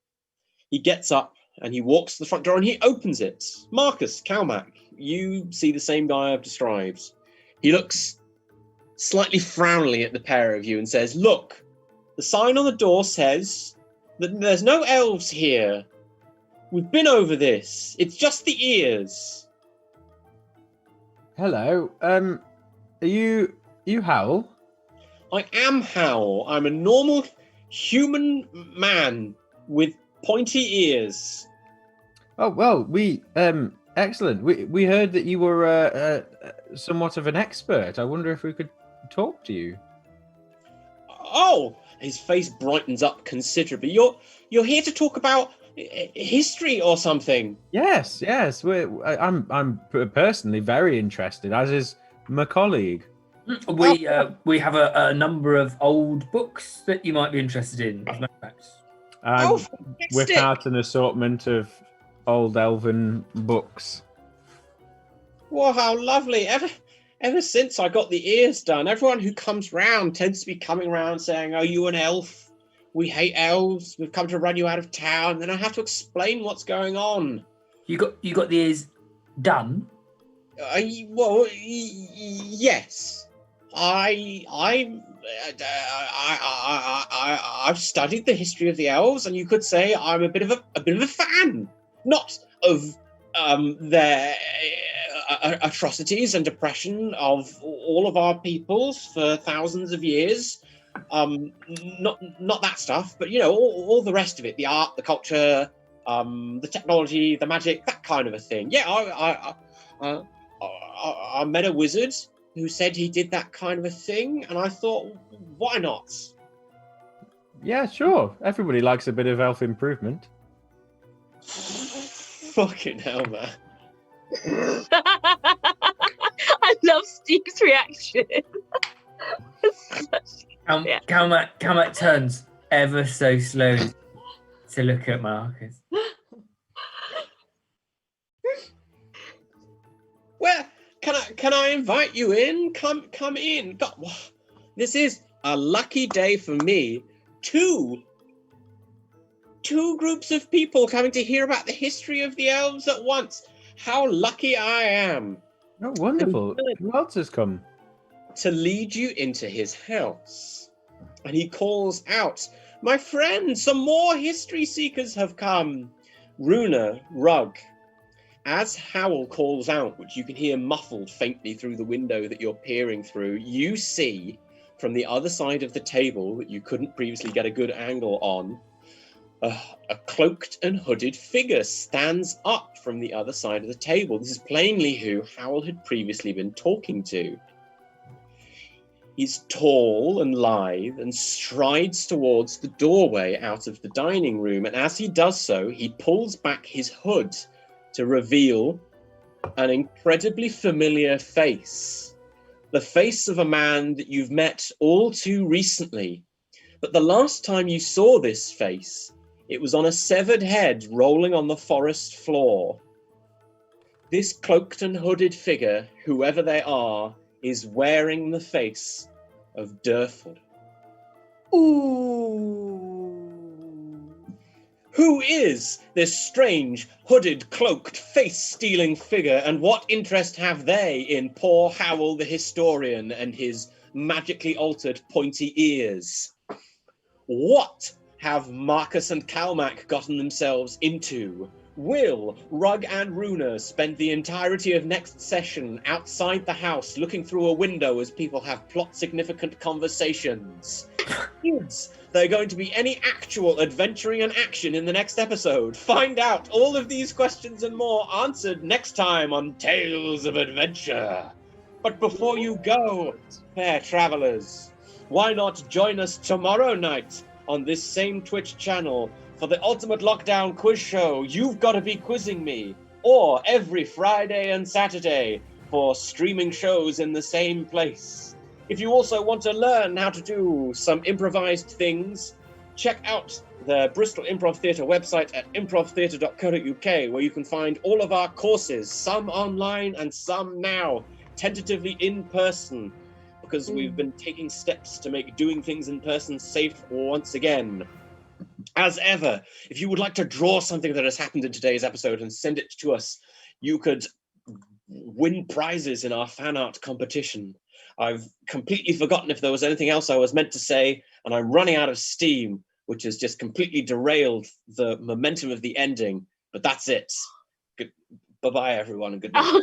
he gets up and he walks to the front door and he opens it. Marcus, Calmac, you see the same guy I've described. He looks slightly frowningly at the pair of you and says, "Look, the sign on the door says that there's no elves here. We've been over this. It's just the ears." Hello. Are you Howl? I am Howl. I'm a normal human man with pointy ears. Oh well, we excellent. We heard that you were somewhat of an expert. I wonder if we could talk to you. Oh, his face brightens up considerably. You're here to talk about history or something? Yes. I'm personally very interested, as is my colleague. We have a number of old books that you might be interested in. As a matter of fact. Whip fantastic. out an assortment of old elven books. Well, how lovely. Ever since I got the ears done, everyone who comes round tends to be coming round saying, "Are you an elf? We hate elves. We've come to run you out of town." Then I have to explain what's going on. You got the ears done. Yes. I've studied the history of the elves, and you could say I'm a bit of a fan, not of their atrocities and oppression of all of our peoples for thousands of years. Not that stuff, but all the rest of it, the art, the culture, the technology, the magic, that kind of a thing. Yeah, I met a wizard who said he did that kind of a thing, and I thought, why not? Yeah, sure. Everybody likes a bit of elf improvement. Fucking hell, man. I love Steve's reaction. Yeah. Calmac turns ever so slowly to look at Marcus. Well, can I invite you in? Come in. God, this is a lucky day for me. Two groups of people coming to hear about the history of the elves at once. How lucky I am. Oh, wonderful. Who else has come? To lead you into his house. And he calls out, my friend, some more history seekers have come. Runa, Rug. As Howl calls out, which you can hear muffled faintly through the window that you're peering through, you see from the other side of the table that you couldn't previously get a good angle on, a cloaked and hooded figure stands up from the other side of the table. This is plainly who Howl had previously been talking to. He's tall and lithe and strides towards the doorway out of the dining room, and as he does so, he pulls back his hood to reveal an incredibly familiar face. The face of a man that you've met all too recently. But the last time you saw this face, it was on a severed head rolling on the forest floor. This cloaked and hooded figure, whoever they are, is wearing the face of Durford. Who is this strange, hooded, cloaked, face-stealing figure, and what interest have they in poor Howl the historian and his magically altered pointy ears? What have Marcus and Calmac gotten themselves into? Will Rug and Runa spend the entirety of next session outside the house looking through a window as people have plot-significant conversations? Is there going to be any actual adventuring and action in the next episode? Find out all of these questions and more answered next time on Tales of Adventure. But before you go, fair travelers, why not join us tomorrow night on this same Twitch channel for the Ultimate Lockdown Quiz Show, You've Gotta Be Quizzing Me, or every Friday and Saturday for streaming shows in the same place. If you also want to learn how to do some improvised things, check out the Bristol Improv Theatre website at improvtheatre.co.uk, where you can find all of our courses, some online and some now tentatively in person, because we've been taking steps to make doing things in person safe once again. As ever, if you would like to draw something that has happened in today's episode and send it to us, you could win prizes in our fan art competition. I've completely forgotten if there was anything else I was meant to say, and I'm running out of steam, which has just completely derailed the momentum of the ending, but that's it. Bye-bye, everyone, and good night.